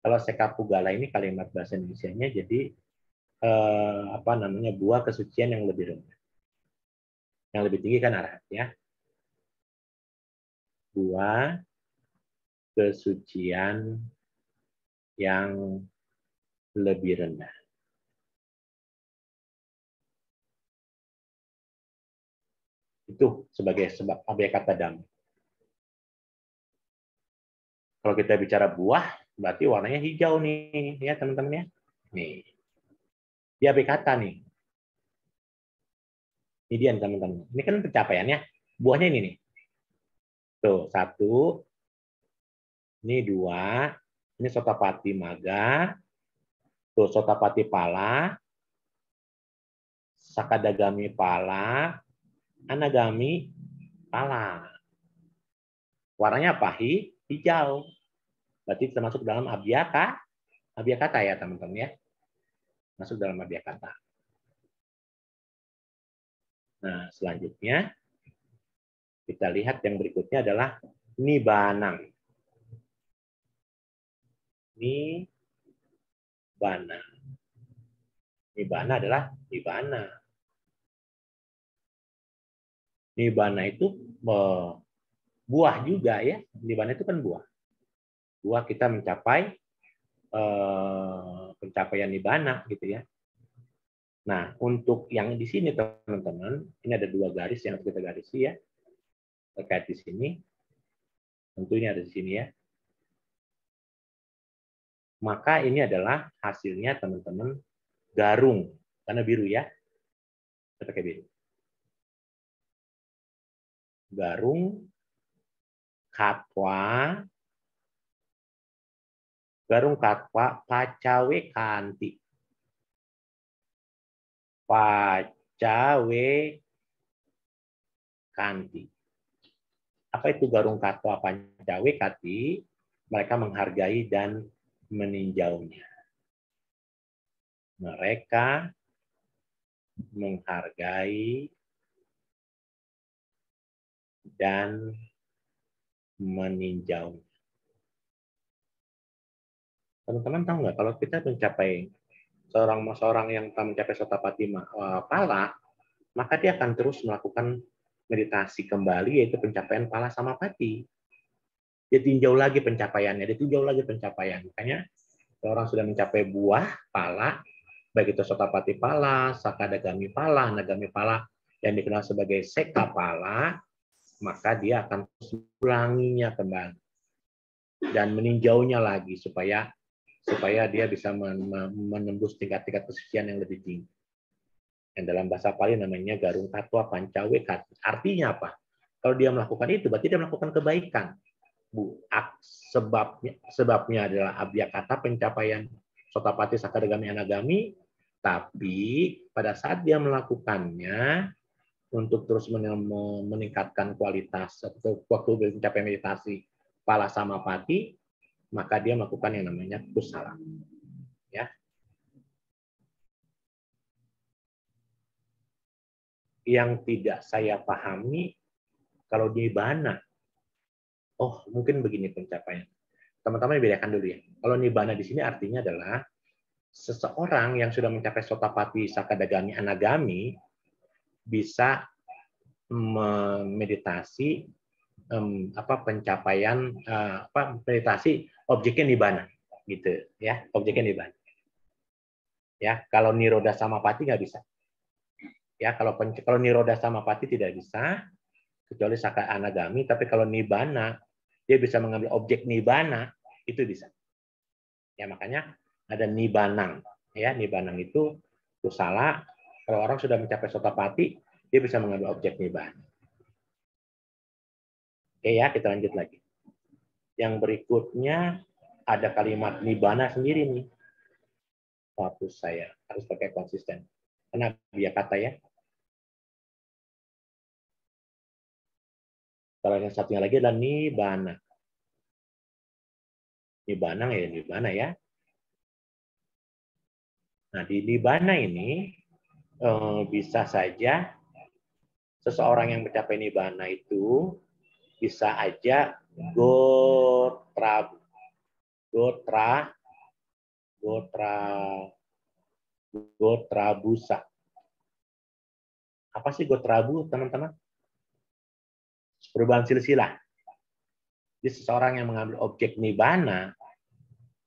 Kalau Seka Pugala ini kalimat bahasa Indonesianya jadi buah kesucian yang lebih rendah. Yang lebih tinggi kan arahat ya. Buah kesucian yang lebih rendah. Itu sebagai sebab abiyakata dhamma. Kalau kita bicara buah, berarti warnanya hijau nih, ya teman-teman ya. Nih, dia abiyakata nih. Ini dia teman-teman. Ini kan pencapaiannya. Buahnya ini nih. Tuh, 1. Ini 2. Ini Sotapati Maga. Tuh, Sotapati Pala. Sakadagami Pala. Anagami Pala. Warnanya apa? Hijau. Berarti termasuk dalam abiyakata ya teman-teman ya. Masuk dalam abiyakata. Nah, selanjutnya kita lihat yang berikutnya adalah nibbana. Nibbana. Nibbana adalah nibbana. Nibbana itu buah juga ya. Nibbana itu kan buah. Buah kita mencapai pencapaian nibbana gitu ya. Nah, untuk yang di sini teman-teman, ini ada 2 garis yang harus kita garisi ya. Terkait di sini. Tentunya ada di sini ya. Maka ini adalah hasilnya teman-teman garung, karena biru ya. Kita pakai biru. Garung katwa pacawe kanti. Pacawe kanti. Apa itu garung katwa pacawe kanti? Mereka menghargai dan meninjaunya. Mereka menghargai dan meninjaunya. Teman-teman tahu nggak, kalau kita mencapai seorang yang mencapai Sotapati Pala, maka dia akan terus melakukan meditasi kembali, yaitu pencapaian Pala Samapati. dia tinjau lagi pencapaiannya, dia tinjau lagi pencapaian. Makanya kalau orang sudah mencapai buah pala, baik itu Sotapati pala, Sakadagami pala, Anagami pala, yang dikenal sebagai Seka pala, maka dia akan ulanginya kembali dan meninjaunya lagi supaya dia bisa menembus tingkat-tingkat kesucian yang lebih tinggi. Yang dalam bahasa Pali namanya Garung Katwa Pancawe. Artinya apa? Kalau dia melakukan itu, berarti dia melakukan kebaikan. Sebabnya adalah abiyakata pencapaian Sotapati Sakadagami Anagami, tapi pada saat dia melakukannya untuk terus meningkatkan kualitas atau waktu mencapai meditasi pala samapati, maka dia melakukan yang namanya kusala. Ya. Yang tidak saya pahami kalau nibbana, oh mungkin begini pencapaian. Teman-teman bedakan dulu ya. Kalau nibbana di sini artinya adalah seseorang yang sudah mencapai Sotapati Sakadagami Anagami bisa meditasi pencapaian meditasi objeknya nibbana gitu ya, objeknya nibbana. Ya, kalau niroda samapati nggak bisa. Ya, kalau niroda samapati tidak bisa kecuali Saka Anagami, tapi kalau nibbana dia bisa mengambil objek nibbana itu bisa. Ya, makanya ada nibbanang. Ya, nibbanang itu kusala. Kalau orang sudah mencapai Sotapati, dia bisa mengambil objek nibbana. Oke ya, kita lanjut lagi. Yang berikutnya ada kalimat nibbana sendiri nih. Waktu saya harus pakai konsisten. Karena dia kata ya. Kalau yang satunya lagi adalah nibbana. Nibbana ya, nibbana ya. Nah, di nibbana ini bisa saja seseorang yang mencapai nibbana itu bisa aja gotrabusa. Apa sih gotrabu, teman-teman? Perubahan silsilah. Jadi seseorang yang mengambil objek nibbana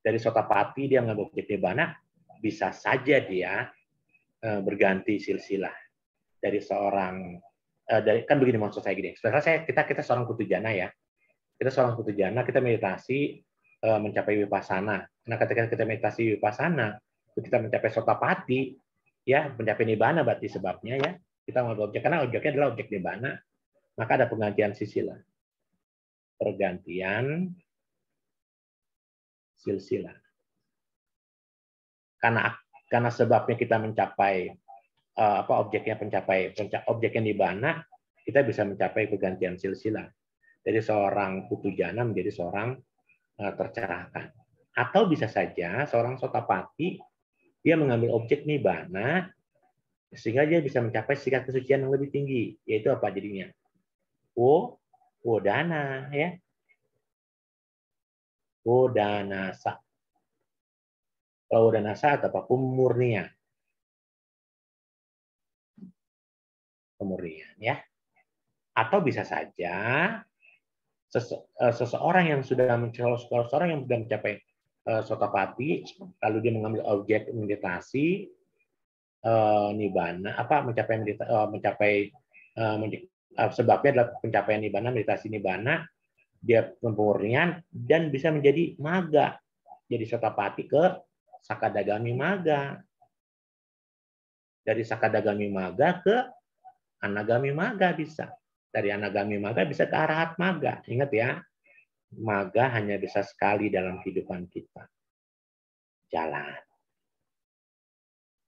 dari Sotapati, dia mengambil objek nibbana, bisa saja dia berganti silsilah dari seorang kan begini maksud saya gini. Sebenarnya kita seorang putujana ya. Kita seorang putujana, kita meditasi mencapai vipassana. Nah, ketika kita meditasi vipassana, kita mencapai Sotapati, ya mencapai nibbana berarti sebabnya ya. Kita mengambil objek karena objeknya adalah objek nibbana, maka ada penggantian silsilah. Pergantian silsilah. Karena sebabnya kita mencapai objeknya nibbana, kita bisa mencapai pergantian silsilah dari seorang putujana menjadi seorang tercerahkan. Atau bisa saja seorang Sotapati dia mengambil objek nibbana sehingga dia bisa mencapai tingkat kesucian yang lebih tinggi, yaitu apa jadinya? Wodana ya. Wodanasa. Kalau wodanasa atau apa? Pemurnian ya. Atau bisa saja seseorang yang sudah mencapai Sotapati, lalu dia mengambil objek meditasi nibbana, sebabnya adalah pencapaian nibbana, meditasi nibbana, dia pemurnian dan bisa menjadi maga, jadi Sotapati ke Sakadagami maga, dari Sakadagami maga ke Anagami maga bisa. Dari Anagami maga bisa ke Arahat maga. Ingat ya, maga hanya bisa sekali dalam kehidupan kita. Jalan.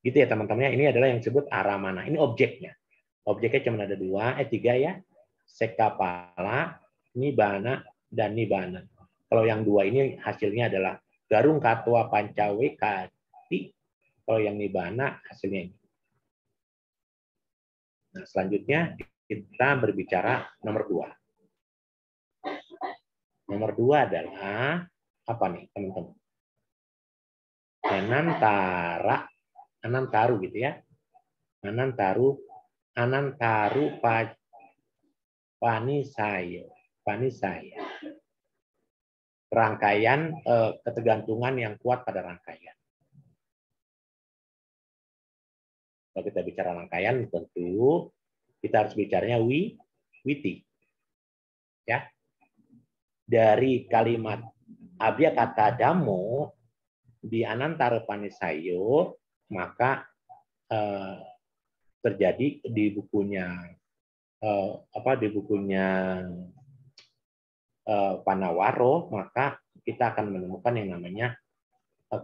Gitu ya teman-teman. Ini adalah yang disebut aramana. Ini objeknya. Objeknya cuma ada tiga ya. Sekapala, nibbana, dan nibbana. Kalau yang dua ini hasilnya adalah Garung Katwa Pancawe Kati. Kalau yang nibbana hasilnya ini. Nah, selanjutnya kita berbicara nomor 2. Nomor 2 adalah apa nih, teman-teman? Anantaru gitu ya. Anantaru panisaya. rangkaian ketergantungan yang kuat pada rangkaian. Kalau kita bicara rangkaian, tentu kita harus bicaranya witi. Ya. Dari kalimat Abhyakata Dhammo di Anantara Panisayo, maka terjadi di bukunya Panawaro, maka kita akan menemukan yang namanya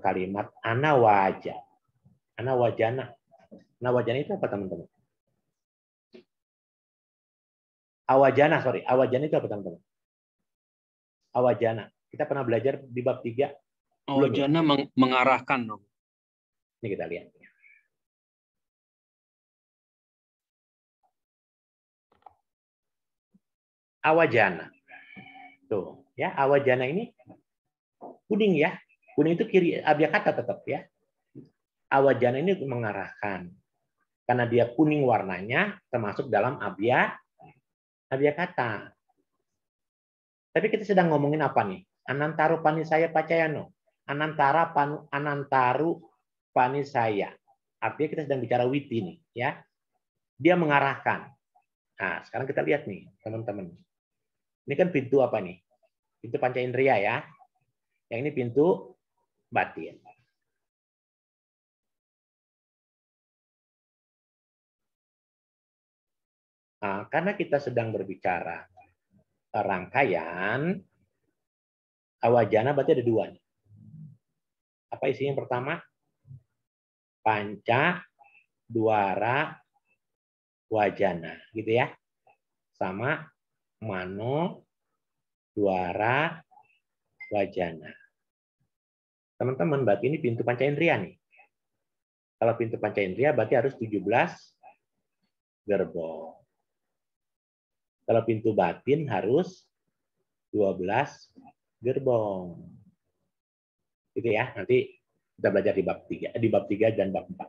kalimat anawaja. Anawajana. Anawajana itu apa, teman-teman? Awajana itu apa, teman-teman? Awajana. Kita pernah belajar di bab 3. Awajana mengarahkan. Ini kita lihat. Awajana. Tuh, ya, awajana ini kuning ya. Kuning itu kiri abhyakata tetap ya. Awajana ini mengarahkan. Karena dia kuning warnanya termasuk dalam abhyakata. Tapi kita sedang ngomongin apa nih? Anantaru panisaya pacayano. Anantaru panisaya. Artinya kita sedang bicara witi nih, ya. Dia mengarahkan. Nah, sekarang kita lihat nih, teman-teman. Ini kan pintu apa nih? Pintu panca indera ya. Yang ini pintu batin. Nah, karena kita sedang berbicara rangkaian, awajana berarti ada 2 nih. Apa isinya yang pertama? Panca, duara, wajana, gitu ya. Sama mano, duara, wajana. Teman-teman, berarti ini pintu panca indera nih. Kalau pintu panca indera berarti harus 17 gerbong. Kalau pintu batin harus 12 gerbong. Gitu ya. Nanti kita belajar di bab 3 dan bab 4.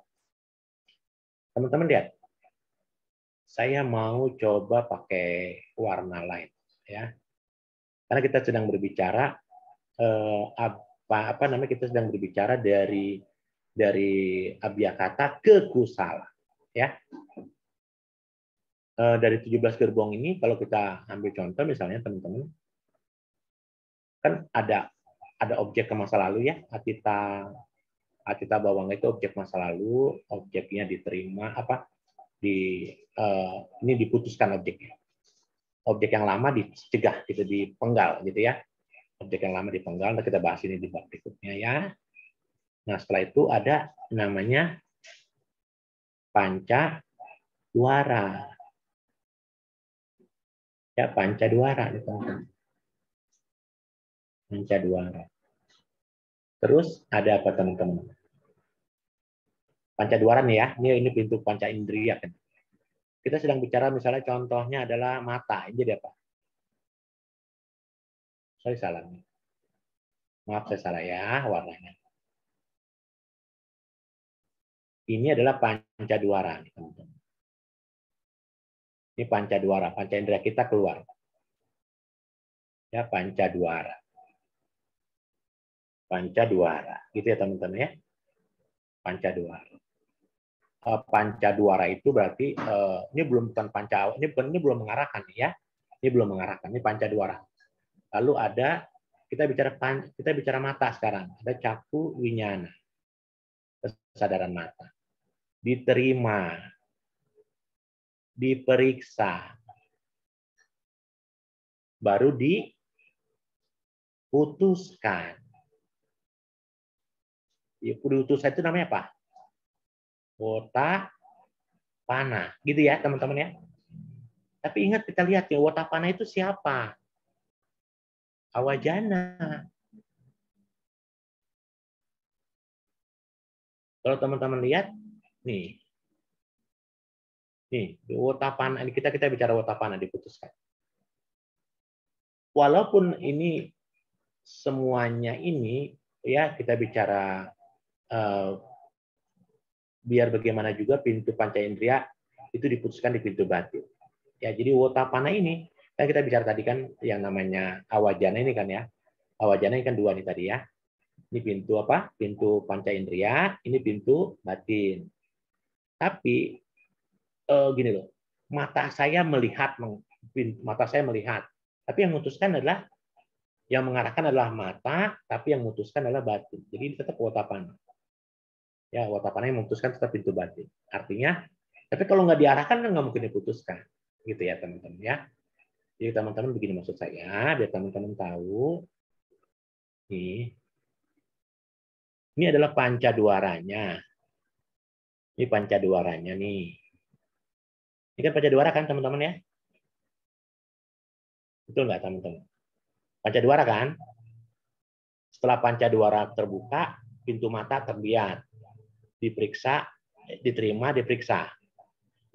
Teman-teman lihat. Saya mau coba pakai warna lain ya. Karena kita sedang berbicara kita sedang berbicara dari abhyakata ke kusala ya. Dari 17 gerbong ini kalau kita ambil contoh misalnya teman-teman, kan ada objek ke masa lalu ya, atita bawang itu objek masa lalu, objeknya diterima ini diputuskan objeknya. Objek yang lama dicegah gitu, dipenggal gitu ya. Objek yang lama dipenggal, kita bahas ini di bab berikutnya ya. Nah, setelah itu ada namanya panca duara. Ya, panca duara, teman-teman. Panca duara. Terus ada apa, teman-teman? Panca duara nih ya, ini pintu panca indriya kan. Kita sedang bicara misalnya contohnya adalah mata. Ini jadi apa? Saya salah nih. Maaf, saya salah ya warnanya. Ini adalah panca duara nih, teman-teman. Ini panca duara, panca indera kita keluar. Ya, panca duara. Panca duara. Gitu ya, teman-teman ya. Panca duara. Panca duara itu berarti ini belum bukan panca, ini belum mengarahkan ya. Ini belum mengarahkan, ini panca duara. Lalu ada kita bicara mata sekarang. Ada caku winyana. Kesadaran mata. Diterima, diperiksa, baru diputuskan. Putuskan itu namanya apa? Wotapana, gitu ya teman-teman ya. Tapi ingat kita lihat ya, Wotapana itu siapa? Awajana. Kalau teman-teman lihat, nih Wotapana, ini kita bicara Wotapana diputuskan. Walaupun ini semuanya ini ya kita bicara biar bagaimana juga pintu panca indera itu diputuskan di pintu batin. Ya, jadi Wotapana ini kan kita bicara tadi kan yang namanya awajana ini kan ya. Awajana ini kan 2 nih tadi ya. Ini pintu apa? Pintu panca indera, ini pintu batin. Tapi gini loh, mata saya melihat, tapi yang memutuskan adalah, yang mengarahkan adalah mata, tapi yang memutuskan adalah batin. Jadi tetap Wotapana. Ya, Wotapana yang memutuskan tetap pintu batin. Artinya, tapi kalau nggak diarahkan kan nggak mungkin diputuskan, gitu ya teman-teman ya. Jadi teman-teman begini maksud saya, biar teman-teman tahu. Ini adalah pancaduaranya. Ini pancaduaranya nih. Ini kan pancaduara kan teman-teman ya? Betul nggak teman-teman? Pancaduara kan? Setelah pancaduara terbuka, pintu mata terlihat. Diperiksa, diterima, diperiksa.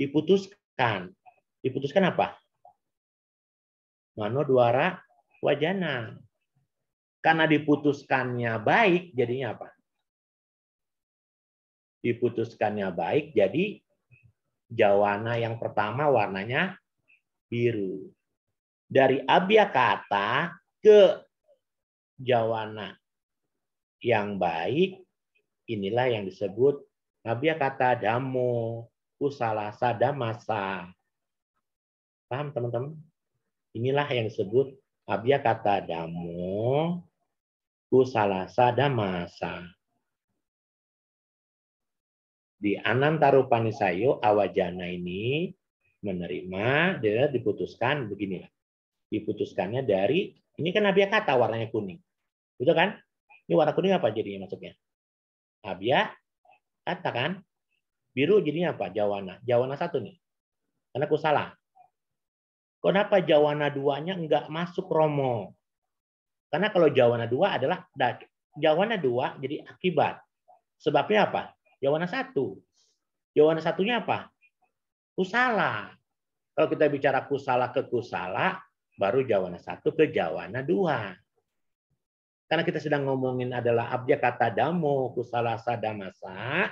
Diputuskan. Diputuskan apa? Mano dwara wajana. Karena diputuskannya baik, jadinya apa? Diputuskannya baik, jadi jawana yang pertama warnanya biru. Dari abhyakata ke jawana yang baik, inilah yang disebut abhyakata dhammo kusalasa dhammasa. Paham teman-teman? Inilah yang disebut abhyakata dhammo kusalasa dhammasa. Di Anantarupanisayo Awajana ini menerima, dia diputuskan beginilah. Diputuskannya dari, ini kan abhyakata warnanya kuning. Betul kan? Ini warna kuning apa jadinya maksudnya? Abhyakata kan? Biru jadinya apa? Jawana. Jawana 1 nih. Karena kusala. Kenapa jawana 2-nya enggak masuk Romo? Karena kalau jawana 2 adalah, jawana 2 jadi akibat. Sebabnya apa? Jawana 1. Jawana 1-nya apa? Kusala. Kalau kita bicara kusala ke kusala, baru jawana 1 ke jawana 2. Karena kita sedang ngomongin adalah abhyakata dhammo kusalasa dhammasa,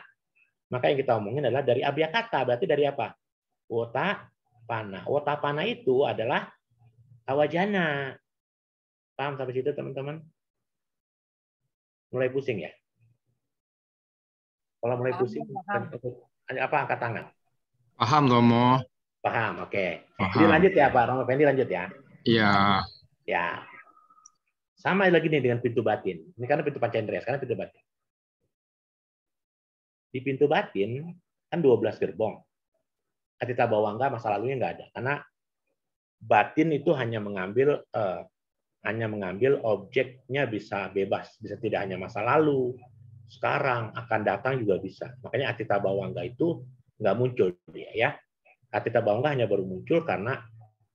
maka yang kita omongin adalah dari abhyakata. Berarti dari apa? Wotapana. Wotapana itu adalah awajana. Paham sampai situ teman-teman? Mulai pusing ya? Kalau mulai pusing, apa angkat tangan? Paham, Romo. Paham, oke. Paham. Jadi lanjut ya Pak Romo Fendi, lanjut ya. Iya. Ya. Sama lagi nih dengan pintu batin. Ini karena pintu pancendera, sekarang pintu batin. Di pintu batin kan 12 gerbong. Atita bawangga masa lalunya nggak ada, karena batin itu hanya mengambil objeknya bisa bebas, bisa tidak hanya masa lalu, sekarang, akan datang juga bisa. Makanya Atita Bawangga itu nggak muncul dia ya. Atita Bawangga hanya baru muncul karena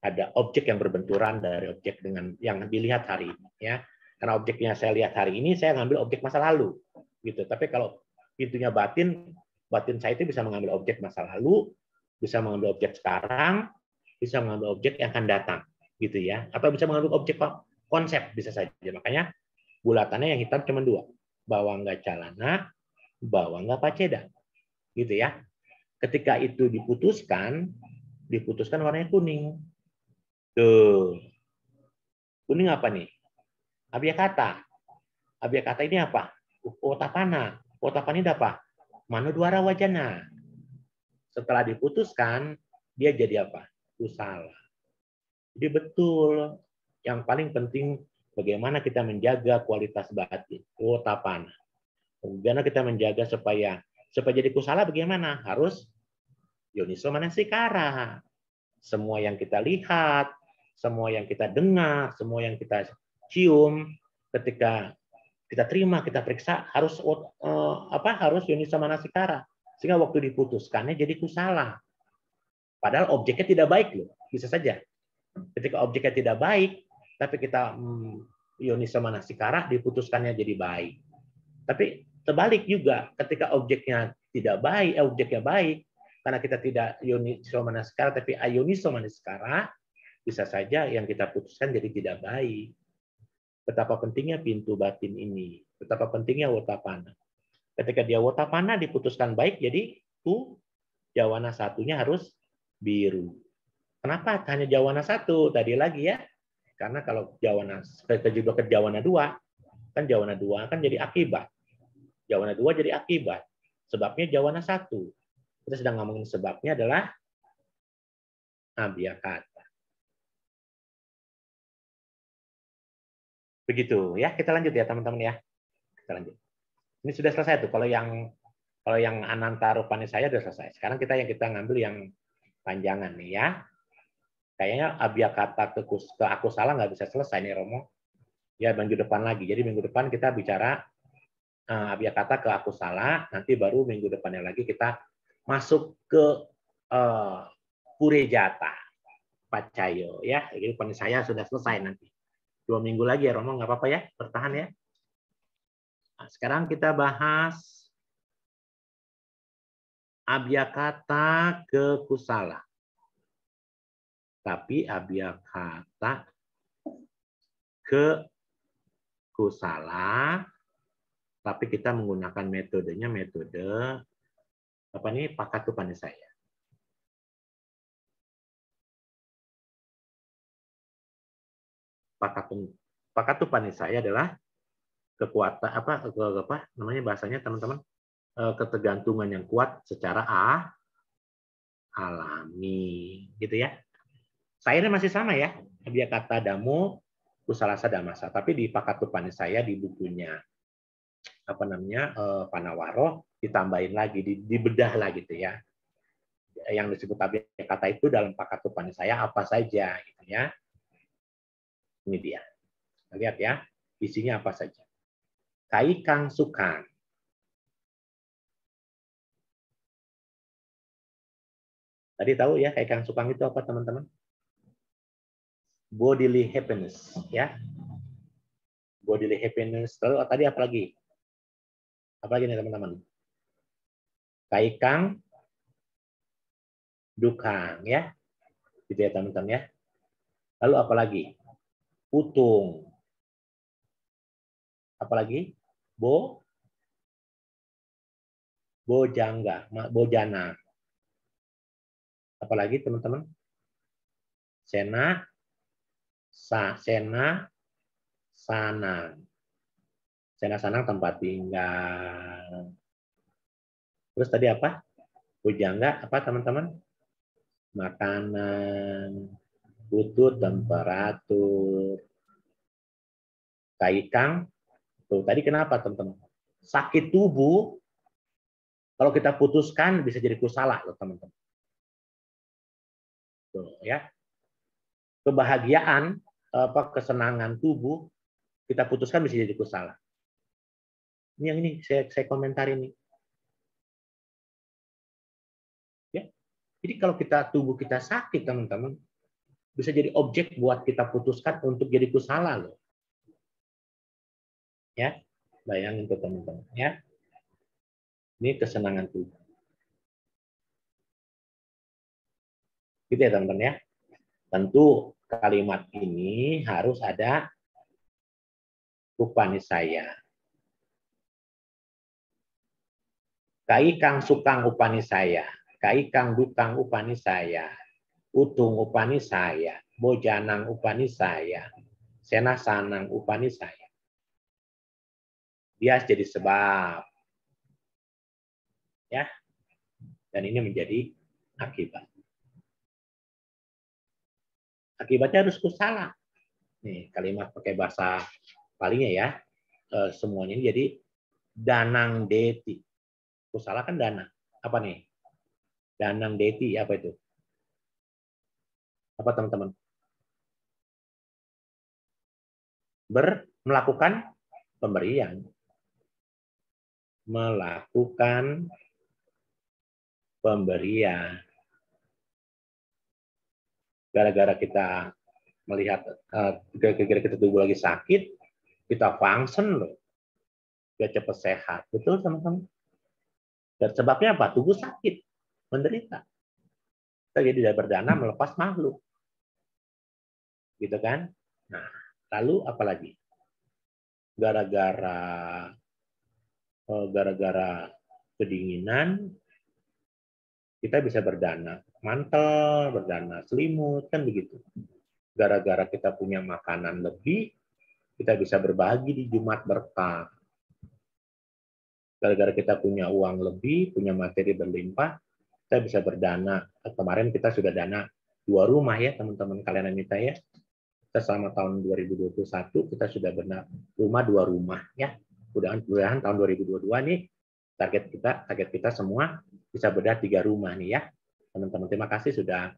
ada objek yang berbenturan dari objek dengan yang dilihat hari ini ya. Karena objeknya saya lihat hari ini, saya ngambil objek masa lalu gitu. Tapi kalau pintunya batin saya itu bisa mengambil objek masa lalu, bisa mengambil objek sekarang, bisa mengambil objek yang akan datang gitu ya. Atau bisa mengambil objek konsep bisa saja. Makanya bulatannya yang hitam cuma 2. Bawangga calana, bawangga paceda. Gitu ya. Ketika itu diputuskan warnanya kuning. Tuh. Kuning apa nih? Abhyakata. Abhyakata ini apa? Wotapana. Wotapana ini apa? Manodwara wajana. Setelah diputuskan, dia jadi apa? Kusala. Jadi betul. Yang paling penting bagaimana kita menjaga kualitas batin, wotapana. Bagaimana kita menjaga supaya jadi kusala bagaimana? Harus yoniso manasikara. Semua yang kita lihat, semua yang kita dengar, semua yang kita cium, ketika kita terima, kita periksa harus harus yoniso manasikara. Sehingga waktu diputuskannya jadi kusala. Padahal objeknya tidak baik loh, bisa saja. Ketika objeknya tidak baik, tapi kita yoniso manasikara, diputuskannya jadi baik. Tapi terbalik juga, ketika objeknya tidak baik, objeknya baik, karena kita tidak yoniso manasikara, tapi ayoniso manasikara, bisa saja yang kita putuskan jadi tidak baik. Betapa pentingnya pintu batin ini, betapa pentingnya wotapana. Ketika dia wotapana diputuskan baik, jadi jawana 1-nya harus biru. Kenapa hanya jawana 1? Tadi lagi ya, Karena kalau jawana kejublok ke jawana 2, kan jawana 2 kan jadi akibat. Jawana 2 jadi akibat. Sebabnya jawana 1. Kita sedang ngomongin sebabnya adalah abiyakata. Begitu ya, kita lanjut ya teman-teman ya. Kita lanjut. Ini sudah selesai tuh. Kalau yang Ananta Rupani saya sudah selesai. Sekarang kita ngambil yang panjangan nih ya. Kayaknya abiyakata ke aku salah nggak bisa selesai nih Romo. Ya minggu depan lagi. Jadi minggu depan kita bicara abiyakata ke aku salah. Nanti baru minggu depannya lagi kita masuk ke purejata, pacayo ya. Jadi poin saya sudah selesai nanti. 2 minggu lagi ya Romo, nggak apa-apa ya, bertahan ya. Nah, sekarang kita bahas abiyakata ke kusala. Tapi abiyakata ke kusala, tapi kita menggunakan metodenya metode apa nih, Pakatupanisaya. Pakatupanisaya adalah kekuatan apa namanya bahasanya teman-teman, ketergantungan yang kuat secara alami gitu ya. Saya masih sama ya, abiyakata damo kusalasa damasa, tapi di Pakatupanisaya di bukunya apa namanya Panawaro ditambahin lagi, dibedah lah gitu ya. Yang disebut abiyakata itu dalam Pakatupanisaya apa saja gitu ya. Ini dia. Lihat ya, isinya apa saja. Kai kang sukang. Tadi tahu ya, kai kang sukang itu apa teman-teman? Bodily happiness ya. Bodily happiness. Lalu tadi apa lagi? Apa lagi nih teman-teman? Kai kang dukang ya. Gitu ya teman-teman ya. Lalu apa lagi? Putung. Apalagi? Bojangga, bojana. Apalagi teman-teman? Sena sanang. Sena sanang tempat tinggal. Terus tadi apa? Bojangga apa teman-teman? Makanan. Butuh temperatur. Kaikang. Tuh, tadi kenapa teman-teman? Sakit tubuh, kalau kita putuskan bisa jadi kusala loh teman-teman. Tuh, ya. Kebahagiaan, kesenangan tubuh, kita putuskan bisa jadi kusala. Ini yang ini saya komentar ini. Ya. Jadi kalau tubuh kita sakit teman-teman, bisa jadi objek buat kita putuskan untuk jadi kusala loh. Ya, bayangin tuh teman-teman ya. Ini kesenangan tubuh. Gitu ya teman-teman ya. Tentu kalimat ini harus ada Upanisaya. Kai kang sukang Upanisaya, kai kang dukang Upanisaya, utung Upanisaya, bojanang Upanisaya, sena sanang Upanisaya. Dia jadi sebab. Ya. Dan ini menjadi akibat. Akibatnya harus kusala. Nih, kalimat pakai bahasa palingnya ya. Semuanya ini jadi danang deti. Kusala kan dana. Apa nih? Danang deti apa itu? Apa teman-teman? Melakukan pemberian. Melakukan pemberian. Gara-gara kita melihat gara-gara kita tubuh lagi sakit, kita function loh. Biar cepat sehat. Betul teman-teman? Dan sebabnya apa? Tubuh sakit, menderita. Kita jadi tidak berdana melepas makhluk. Gitu kan? Nah, lalu apa lagi? Gara-gara kedinginan, kita bisa berdana mantel, berdana selimut, kan begitu. Gara-gara kita punya makanan lebih, kita bisa berbagi di Jumat Berkah. Gara-gara kita punya uang lebih, punya materi berlimpah, kita bisa berdana. Kemarin kita sudah dana 2 rumah ya, teman-teman kalian minta ya. Kita selama tahun 2021 kita sudah benar rumah 2 rumah ya. Mudah-mudahan tahun 2022 nih target kita semua bisa bedah 3 rumah nih ya. Teman-teman terima kasih sudah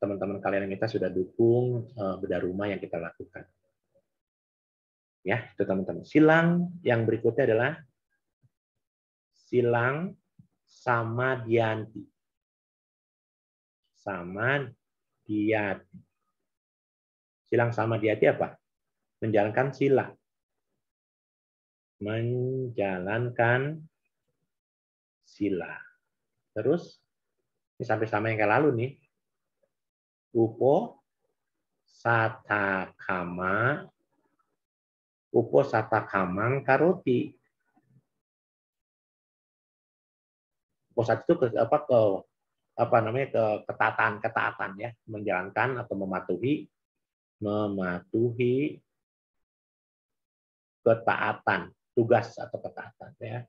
teman-teman kalian yang minta sudah dukung bedah rumah yang kita lakukan. Ya, itu teman-teman. Silang yang berikutnya adalah silang samadyanti. Samadhyati. Silang samadhyati apa? Menjalankan sila. Menjalankan sila. Terus, ini sampai sama yang kayak lalu nih. Upo satakama. Upo satakamang karoti. Upo sat itu ketaatan ya, menjalankan atau mematuhi ketaatan, tugas atau ketaatan ya.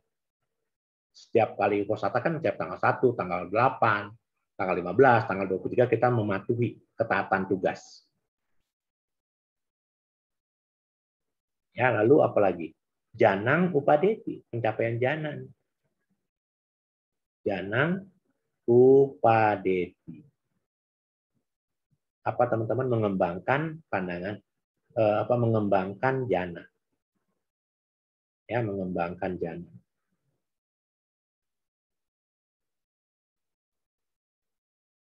Setiap kali uposata kan setiap tanggal 1, tanggal 8, tanggal 15, tanggal 23 kita mematuhi ketaatan tugas. Ya, lalu apalagi? Janang upadeti, pencapaian janang. Janang upadeti. Apa teman-teman mengembangkan pandangan mengembangkan jana. Ya, mengembangkan jana.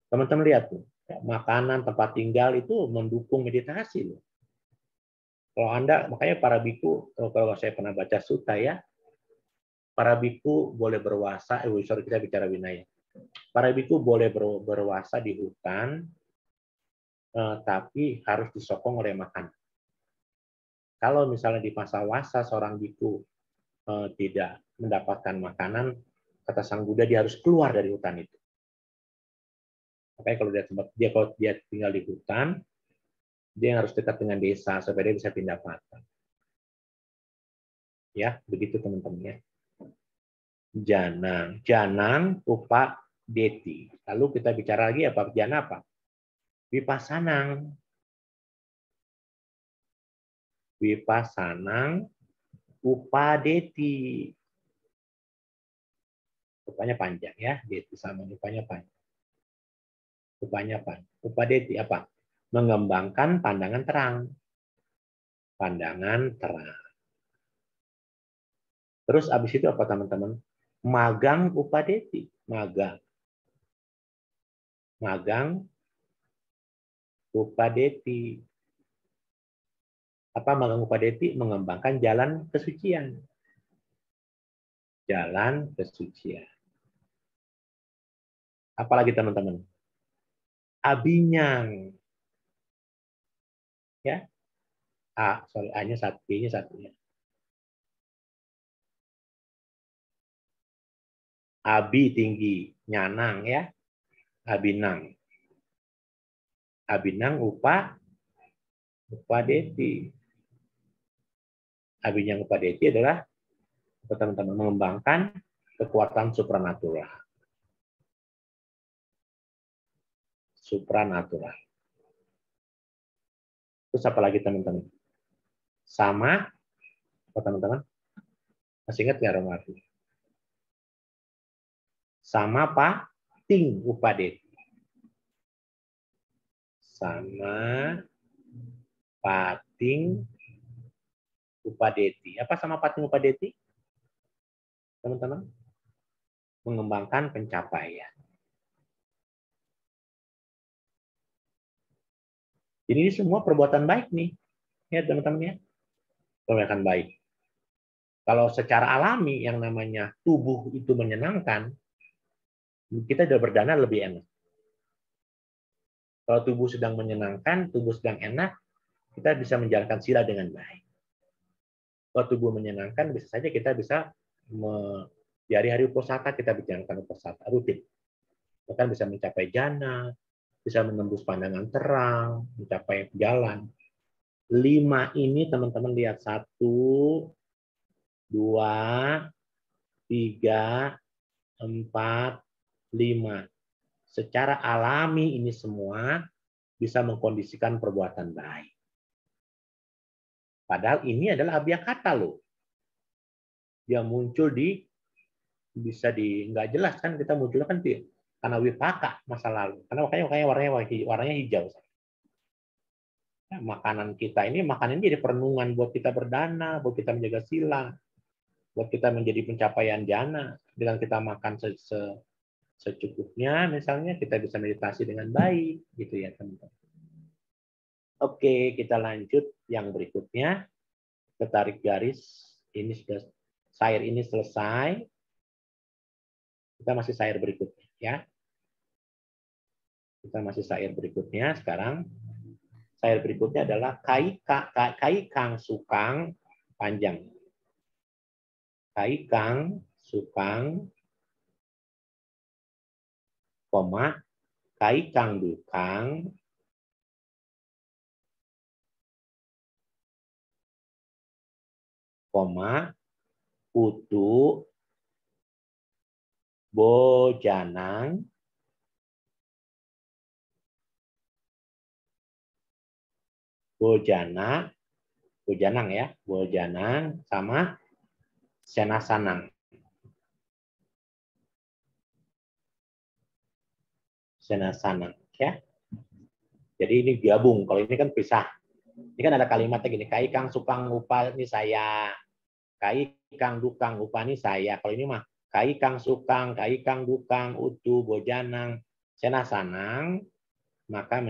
Teman-teman lihat tuh, makanan, tempat tinggal itu mendukung meditasi loh. Kalau Anda, makanya para biku, kalau saya pernah baca sutta ya, para biku boleh berwasa, kita bicara Vinaya. Para biku boleh berwasa di hutan, tapi harus disokong oleh makan. Kalau misalnya di masa wasa seorang biku tidak mendapatkan makanan, kata Sang Buddha dia harus keluar dari hutan itu. Makanya kalau dia tinggal di hutan, dia harus dekat dengan desa supaya dia bisa pindah patah. Ya, begitu teman-teman ya. Janang upadeti. Lalu kita bicara lagi apa? Jana apa? Vipassanang. Vipassanang upadeti. Rupanya panjang ya, deti sama rupanya panjang. Rupanya panjang. Upadeti apa? Mengembangkan pandangan terang. Pandangan terang. Terus abis itu apa teman-teman? Magang upadeti. Magang upadeti. Apa magang upadeti? Mengembangkan jalan kesucian. Jalan kesucian. Apalagi teman-teman? Abinyang. Ya. A-nya satu, B-nya satu ya. Abi tinggi, nyanang ya. Abinang. Abinang upadeti. Abinyang upadeti adalah teman-teman mengembangkan kekuatan supranatural. Supranatural. Terus apa lagi teman-teman? Sama apa teman-teman? Masih ingat nggak Romati? Sama pating upadeti. Sama pating upadeti. Apa sama pating upadeti? Teman-teman? Mengembangkan pencapaian. Jadi ini semua perbuatan baik nih. Ya teman-teman ya. Perbuatan baik. Kalau secara alami yang namanya tubuh itu menyenangkan, kita sudah berdana lebih enak. Kalau tubuh sedang menyenangkan, tubuh sedang enak, kita bisa menjalankan sila dengan baik. Kalau tubuh menyenangkan, bisa saja kita bisa di hari-hari uposata kita menjalankan uposata rutin. Bahkan bisa mencapai jana, bisa menembus pandangan terang, mencapai jalan. 5 ini teman-teman lihat 1, 2, 3, 4, 5. Secara alami ini semua bisa mengkondisikan perbuatan baik. Padahal ini adalah abiyakata loh. Dia muncul bisa nggak jelas kan, kita munculnya kan karena wipaka masa lalu. Karena makanya warnanya hijau. Nah, makanan kita ini jadi perenungan buat kita berdana, buat kita menjaga sila, buat kita menjadi pencapaian jana. Dengan kita makan secukupnya, misalnya kita bisa meditasi dengan baik, gitu ya teman-teman. Oke, kita lanjut yang berikutnya. Kita tarik garis. Ini sudah sair ini selesai. Kita masih sair berikutnya, ya. Kita masih sair berikutnya. Sekarang sair berikutnya adalah kai kang sukang panjang. Kai kang sukang, koma, kai kang dukang, koma, utu, bojanang, bojanang ya, bojanang sama senasanang. Senasanang ya. Jadi ini gabung. Kalau ini kan pisah. Ini kan ada kalimatnya gini, kai kang sukang upa ini saya. Kai kang dukang upa ini saya. Kalau ini mah kai kang sukang, kai kang dukang, utu, bojanang, senasanang, maka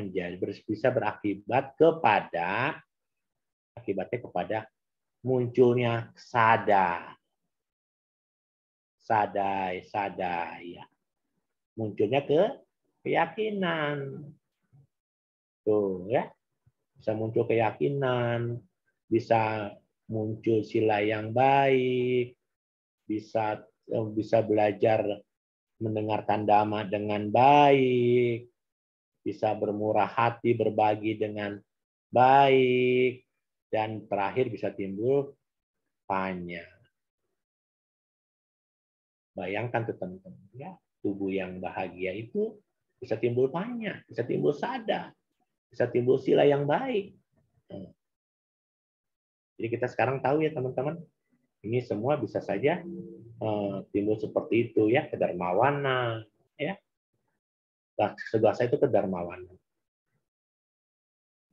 bisa berakibat kepada munculnya sadai ya. Munculnya keyakinan. Tuh ya. Bisa muncul keyakinan, bisa muncul sila yang baik, bisa belajar mendengarkan dhamma dengan baik, bisa bermurah hati, berbagi dengan baik, dan terakhir bisa timbul panya. Bayangkan tuh teman-teman, ya, tubuh yang bahagia itu bisa timbul panya, bisa timbul sada, bisa timbul sila yang baik. Jadi kita sekarang tahu ya teman-teman, ini semua bisa saja timbul seperti itu ya, kedarmawana, ya. Sebelah saya itu kedarmawana.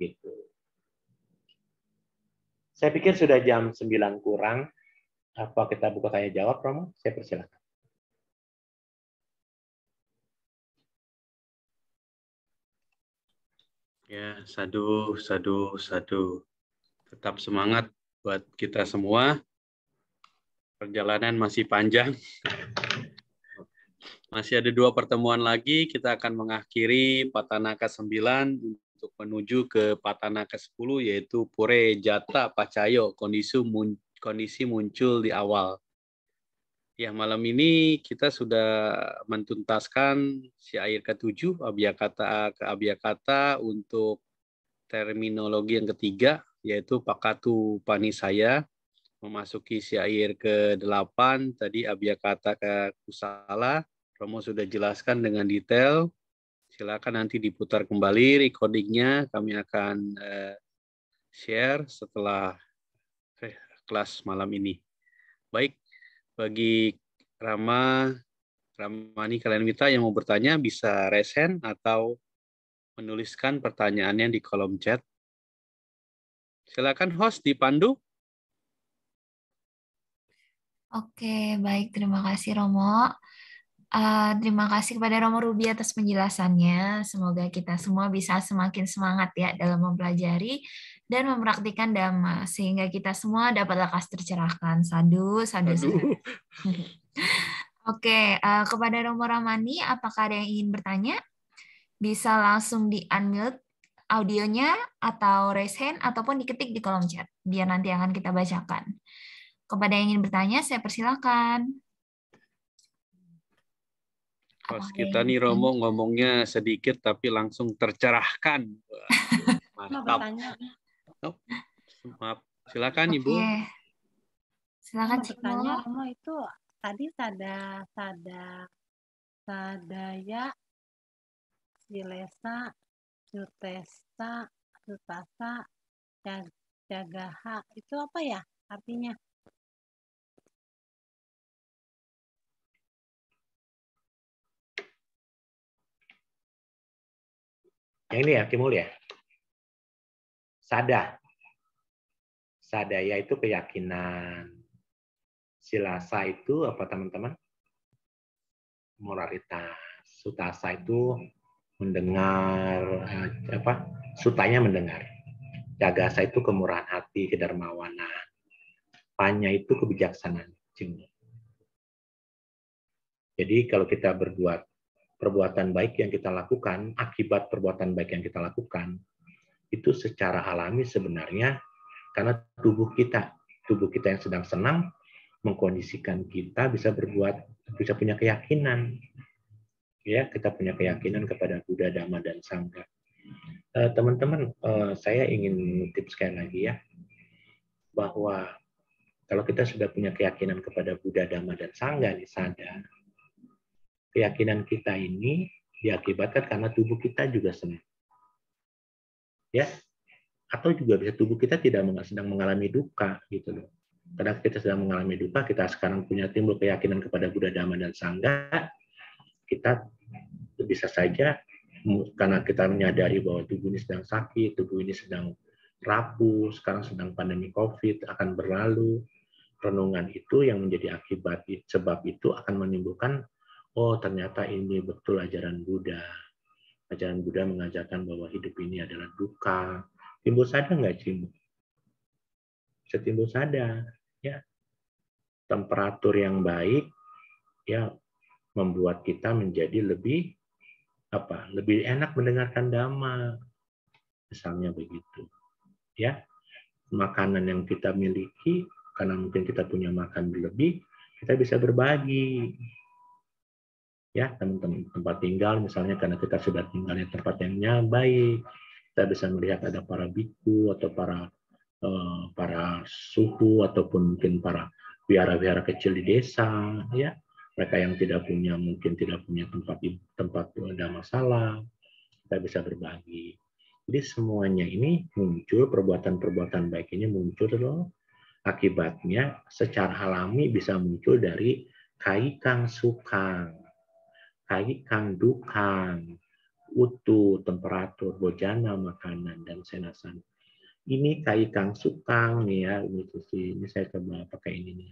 Gitu. Saya pikir sudah jam 9 kurang. Apa kita buka tanya jawab, Romo? Saya persilakan. Ya, sadu. Tetap semangat buat kita semua. Perjalanan masih panjang. Masih ada 2 pertemuan lagi. Kita akan mengakhiri Patanaka 9 untuk menuju ke Patanaka 10, yaitu Pure Jata Pacayo, kondisi muncul di awal. Ya, malam ini kita sudah mentuntaskan syair ke-7, abiyakata ke abiyakata untuk terminologi yang ketiga, yaitu Pakatu Panisaya. Memasuki syair ke-8, tadi abiyakata ke kusala. Romo sudah jelaskan dengan detail. Silakan nanti diputar kembali recordingnya. Kami akan share setelah kelas malam ini. Baik. Bagi Ramani Kalenwita yang mau bertanya bisa raise hand atau menuliskan pertanyaannya di kolom chat. Silakan host dipandu. Oke, baik. Terima kasih Romo. Terima kasih kepada Romo Ruby atas penjelasannya. Semoga kita semua bisa semakin semangat ya dalam mempelajari dan mempraktikkan Dhamma sehingga kita semua dapat lekas tercerahkan. Sadu. Oke, kepada Romo Ramani, apakah ada yang ingin bertanya? Bisa langsung di-unmute audionya atau raise hand ataupun diketik di kolom chat biar nanti akan kita bacakan. Kepada yang ingin bertanya, saya persilakan. Pas Apakah kita yang nih bertanya? Romo ngomongnya sedikit tapi langsung tercerahkan. Wah, Mau mantap. bertanya, Oh, maaf, silakan Ibu. Oke, silakan mau Cimo. bertanya, Romo itu tadi sadaya, silesa, sutesa, sutasa, jagaha, itu apa ya artinya? Yang ini ya, Kimul ya. Sadaya itu keyakinan. Silasa itu apa teman-teman? Moralitas. Sutasa itu mendengar, sutanya mendengar. Jagasa itu kemurahan hati, kedermawanan. Panya itu kebijaksanaan. Jadi kalau kita berbuat perbuatan baik yang kita lakukan, akibat perbuatan baik yang kita lakukan, itu secara alami sebenarnya karena tubuh kita yang sedang senang mengkondisikan kita bisa punya keyakinan. Ya, kita punya keyakinan kepada Buddha, Dhamma, dan Sangha. Teman-teman, saya ingin mengutip sekali lagi ya, bahwa kalau kita sudah punya keyakinan kepada Buddha, Dhamma, dan Sangha, nih sadar, keyakinan kita ini diakibatkan karena tubuh kita juga senang. Ya, atau juga bisa tubuh kita sedang mengalami duka gitu loh. Karena kita sedang mengalami duka, kita sekarang timbul keyakinan kepada Buddha, Dhamma, dan Sangha, kita bisa saja karena kita menyadari bahwa tubuh ini sedang sakit, tubuh ini sedang rapuh, sekarang sedang pandemi COVID akan berlalu. Renungan itu yang menjadi akibat, sebab itu akan menimbulkan, oh ternyata ini betul ajaran Buddha. Ajaran Buddha mengajarkan bahwa hidup ini adalah duka. Timbul sadar nggak, Cimo? Bisa timbul sadar. Ya. Temperatur yang baik ya membuat kita menjadi lebih enak mendengarkan Dhamma. Misalnya begitu. Ya. Makanan yang kita miliki, karena mungkin kita punya makan berlebih, kita bisa berbagi. Ya, teman-teman, tempat tinggal misalnya karena kita sudah tinggal di tempat yang baik, kita bisa melihat ada para biku atau para suhu ataupun mungkin para wihara-wihara kecil di desa, ya. Mereka yang mungkin tidak punya tempat ada masalah, kita bisa berbagi. Jadi semuanya ini muncul, perbuatan-perbuatan baik ini muncul loh. Akibatnya secara alami bisa muncul dari kai kang sukang, kai kang dukang, utuh, temperatur, bojana, makanan, dan senasan. Ini kai kang sukang nih ya, ini saya coba pakai ini nih.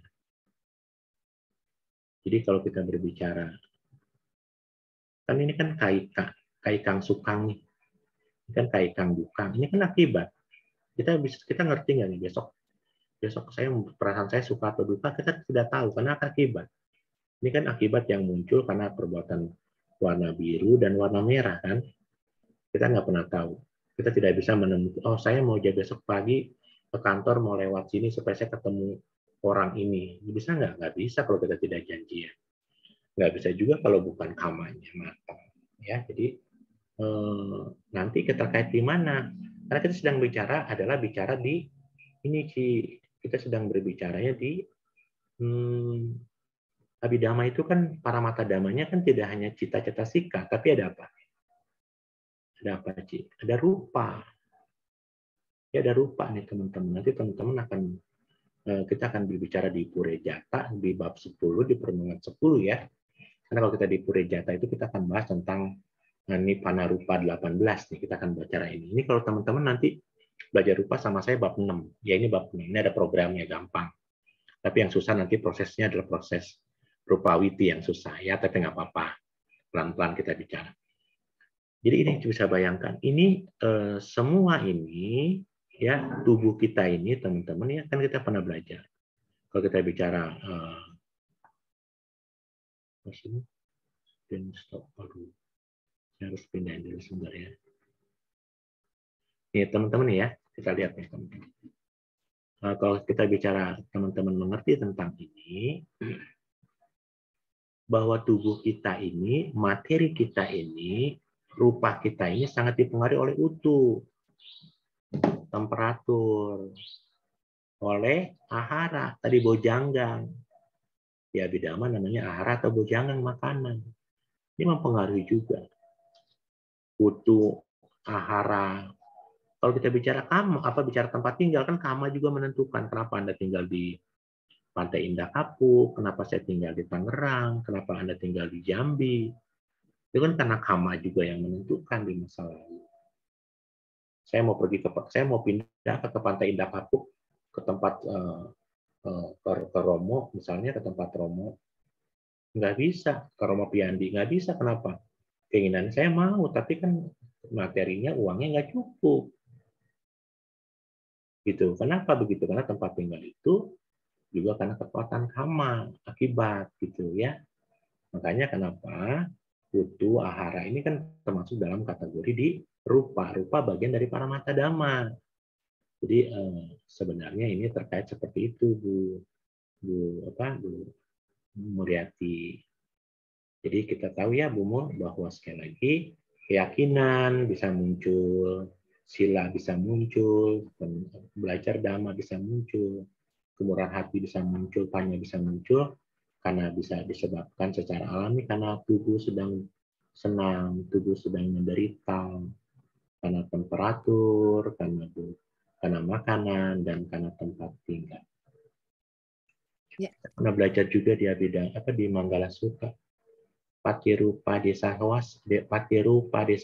Jadi kalau kita berbicara, kan ini kan kai kang sukang nih, ini kan kai kang dukang, ini kan akibat. Kita ngerti nggak nih besok perasaan saya suka atau duka, kita tidak tahu karena akibat. Ini kan akibat yang muncul karena perbuatan warna biru dan warna merah kan. Kita nggak pernah tahu. Kita tidak bisa menemukan, oh saya mau besok pagi ke kantor mau lewat sini supaya saya ketemu orang ini. Bisa nggak? Nggak bisa kalau kita tidak janjian. Nggak bisa juga kalau bukan kamarnya matang. Ya, jadi nanti terkait di mana? Karena kita sedang bicara di ini kita sedang berbicaranya di Abhidhamma itu kan para mata damanya kan tidak hanya cita-cita sika, tapi ada apa? Ada apa, Ci? Ada rupa. Ya, ada rupa nih teman-teman. Nanti teman-teman kita akan berbicara di Purejata di bab 10 di permenungan 10 ya. Karena kalau kita di Purejata itu kita akan bahas tentang Nibbana Rupa 18 nih, kita akan bicara ini. Ini kalau teman-teman nanti belajar rupa sama saya bab 6. Ya ini bab 6. Ini ada programnya gampang. Tapi yang susah nanti prosesnya adalah proses Rupawiti yang susah ya, tapi nggak apa-apa. Pelan-pelan kita bicara. Jadi ini bisa bayangkan, ini semua ini ya tubuh kita ini teman-teman ya kan kita pernah belajar. Kalau kita bicara saya harus pindahin dulu sebentar ya. Nih teman-teman ya, kita lihat nih teman-teman. Kalau kita bicara teman-teman mengerti tentang ini, bahwa tubuh kita ini, materi kita ini, rupa kita ini sangat dipengaruhi oleh utuh, temperatur, oleh ahara, tadi bojanggang. Di Abhidhamma namanya ahara atau bojanggang makanan. Ini mempengaruhi juga. Utuh, ahara. Kalau kita bicara kama, bicara tempat tinggal, kan kama juga menentukan kenapa Anda tinggal di Pantai Indah Kapuk, kenapa saya tinggal di Tangerang, kenapa Anda tinggal di Jambi. Itu kan karena kama juga yang menentukan di masa lalu. Saya mau pindah ke Pantai Indah Kapuk, ke tempat ke Romo, misalnya ke tempat Romo, nggak bisa. Ke Romo Piandi nggak bisa. Kenapa? Keinginan saya mau, tapi kan materinya, uangnya nggak cukup. Gitu. Kenapa begitu? Karena tempat tinggal itu juga karena kekuatan kama, akibat gitu ya. Makanya kenapa utuh ahara ini kan termasuk dalam kategori di rupa. Rupa bagian dari paramata dhamma. Jadi sebenarnya ini terkait seperti itu, Bu Mulyati. Jadi kita tahu ya, Bu Mul, bahwa sekali lagi keyakinan bisa muncul, sila bisa muncul, belajar dhamma bisa muncul, kemurahan hati bisa muncul, panya bisa muncul, karena bisa disebabkan secara alami karena tubuh sedang senang, tubuh sedang menderita, karena temperatur, karena makanan, dan karena tempat tinggal. Ya. Pernah belajar juga di di Manggala Sutta. Patirupa desa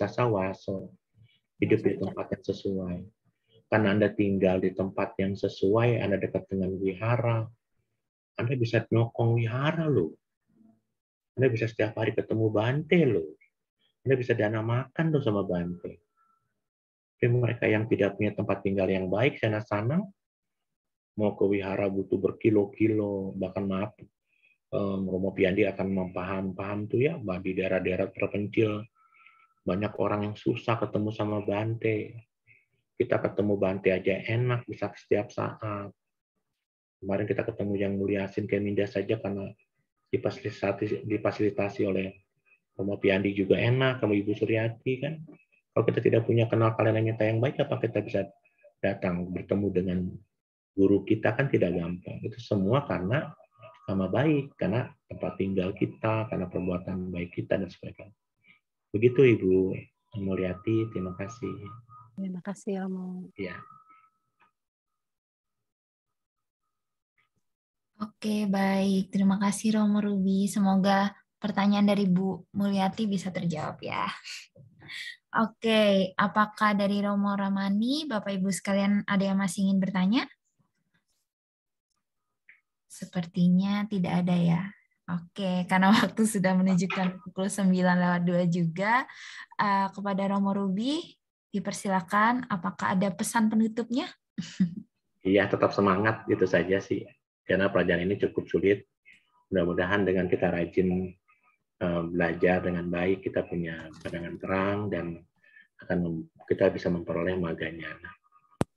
sawaso, hidup di tempat yang sesuai. Karena Anda tinggal di tempat yang sesuai, Anda dekat dengan wihara, Anda bisa nyokong wihara loh. Anda bisa setiap hari ketemu Bante loh. Anda bisa dana makan loh sama Bante. Tapi mereka yang tidak punya tempat tinggal yang baik, sana-sana, mau ke wihara butuh berkilo-kilo, bahkan maaf, Romo Piandi akan paham tuh ya, di daerah-daerah terpencil, banyak orang yang susah ketemu sama Bante. Kita ketemu Bante aja enak, bisa setiap saat. Kemarin kita ketemu yang Mulia Asin Keminda saja karena difasilitasi oleh Romo Piandi juga enak, sama Ibu Suryati kan. Kalau kita tidak punya kenal kalian yang yang baik, apa kita bisa datang bertemu dengan guru kita? Kan tidak gampang. Itu semua karena sama baik, karena tempat tinggal kita, karena perbuatan baik kita, dan sebagainya. Begitu Ibu Mulyati, terima kasih. Terima kasih, Romo. Ya. Oke, baik. Terima kasih Romo Ruby. Semoga pertanyaan dari Bu Mulyati bisa terjawab ya. Oke, apakah dari Romo Ramani, Bapak Ibu sekalian ada yang masih ingin bertanya? Sepertinya tidak ada ya. Oke, karena waktu sudah menunjukkan pukul 9:02 juga, kepada Romo Ruby, dipersilakan, apakah ada pesan penutupnya? Iya, tetap semangat, gitu saja sih. Karena pelajaran ini cukup sulit. Mudah-mudahan dengan kita rajin belajar dengan baik, kita punya pandangan terang, dan kita bisa memperoleh maganya.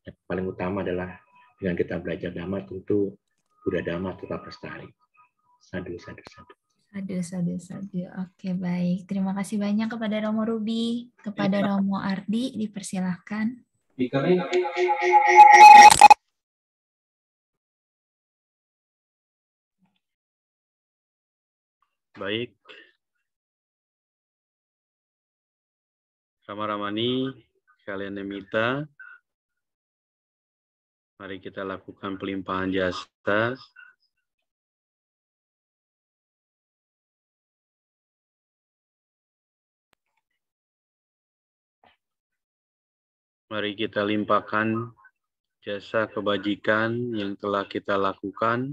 Yang paling utama adalah dengan kita belajar Dhamma, tentu Buddha Dhamma tetap lestari. Sadu, sadu, sadu. Sadu. Oke, baik. Terima kasih banyak kepada Romo Ruby. Kepada Romo Ardi, dipersilahkan. Baik. Rama Ramani, kalian Nemita, mari kita lakukan pelimpahan jasa. Mari kita limpahkan jasa kebajikan yang telah kita lakukan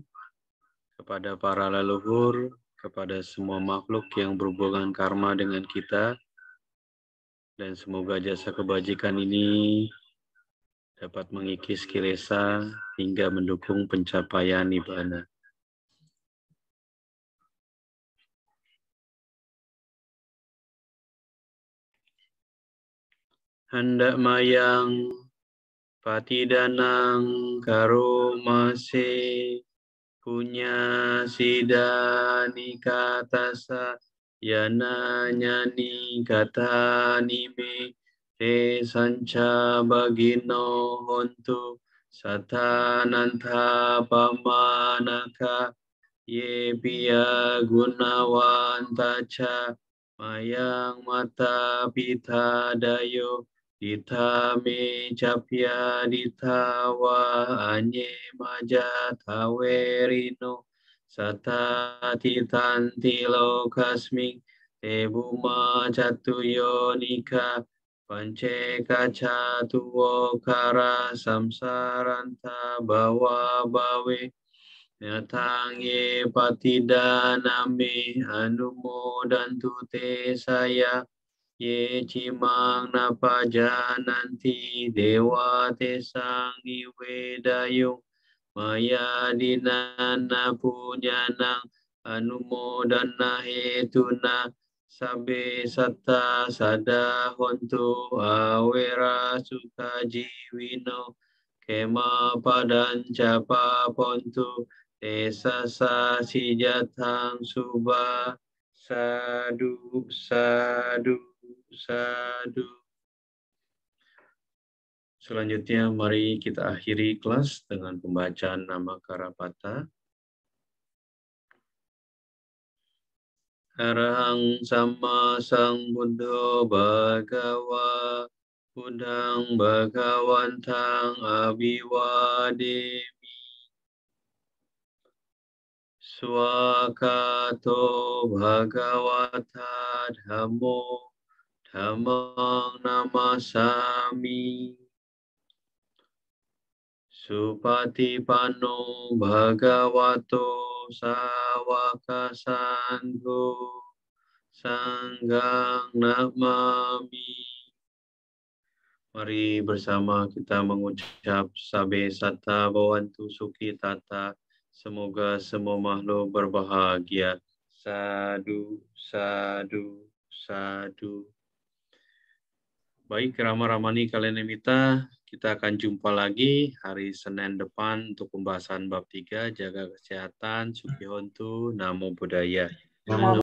kepada para leluhur, kepada semua makhluk yang berhubungan karma dengan kita, dan semoga jasa kebajikan ini dapat mengikis kilesa hingga mendukung pencapaian nibbana. Hendak mayang patidanang karomase punya sidani katasa yana nyani kata nime te sanca bagino hontu satananta pamanaka ye piya gunawan taca mayang mata pita dayo dita me capya dita wa anye maja tawerino sata titanti lokasming te buma catuyo nika pance kaca tuwo kara samsaranta bawa bawe nyatang ye patidana me anumodantu te saya ye cimang napa jananti dewa te sang iwedayung maya dinana punyanang anumodana hetuna sabe satta sada hontu awera suka jiwino kema padan capa pontu desa sa sijatang suba sadu sadu sadu. Selanjutnya mari kita akhiri kelas dengan pembacaan nama Karapata. Arahang sama sang Buddha Bhagawa Buddhang Bhagawantang Abiwademi Swakato Bhagawata Dhammo Dhammang namasami Supatipanno Bhagavato Sawaka Sangho Sanggang namami. Mari bersama kita mengucap Sabe Satta Bhavantu Sukhi Tata. Semoga semua makhluk berbahagia. Sadu, sadu, sadu. Baik, Rama-Ramani Kalyanamita, kita akan jumpa lagi hari Senin depan untuk pembahasan bab 3, jaga kesehatan, Sukihontu, Namo Buddhaya. Namo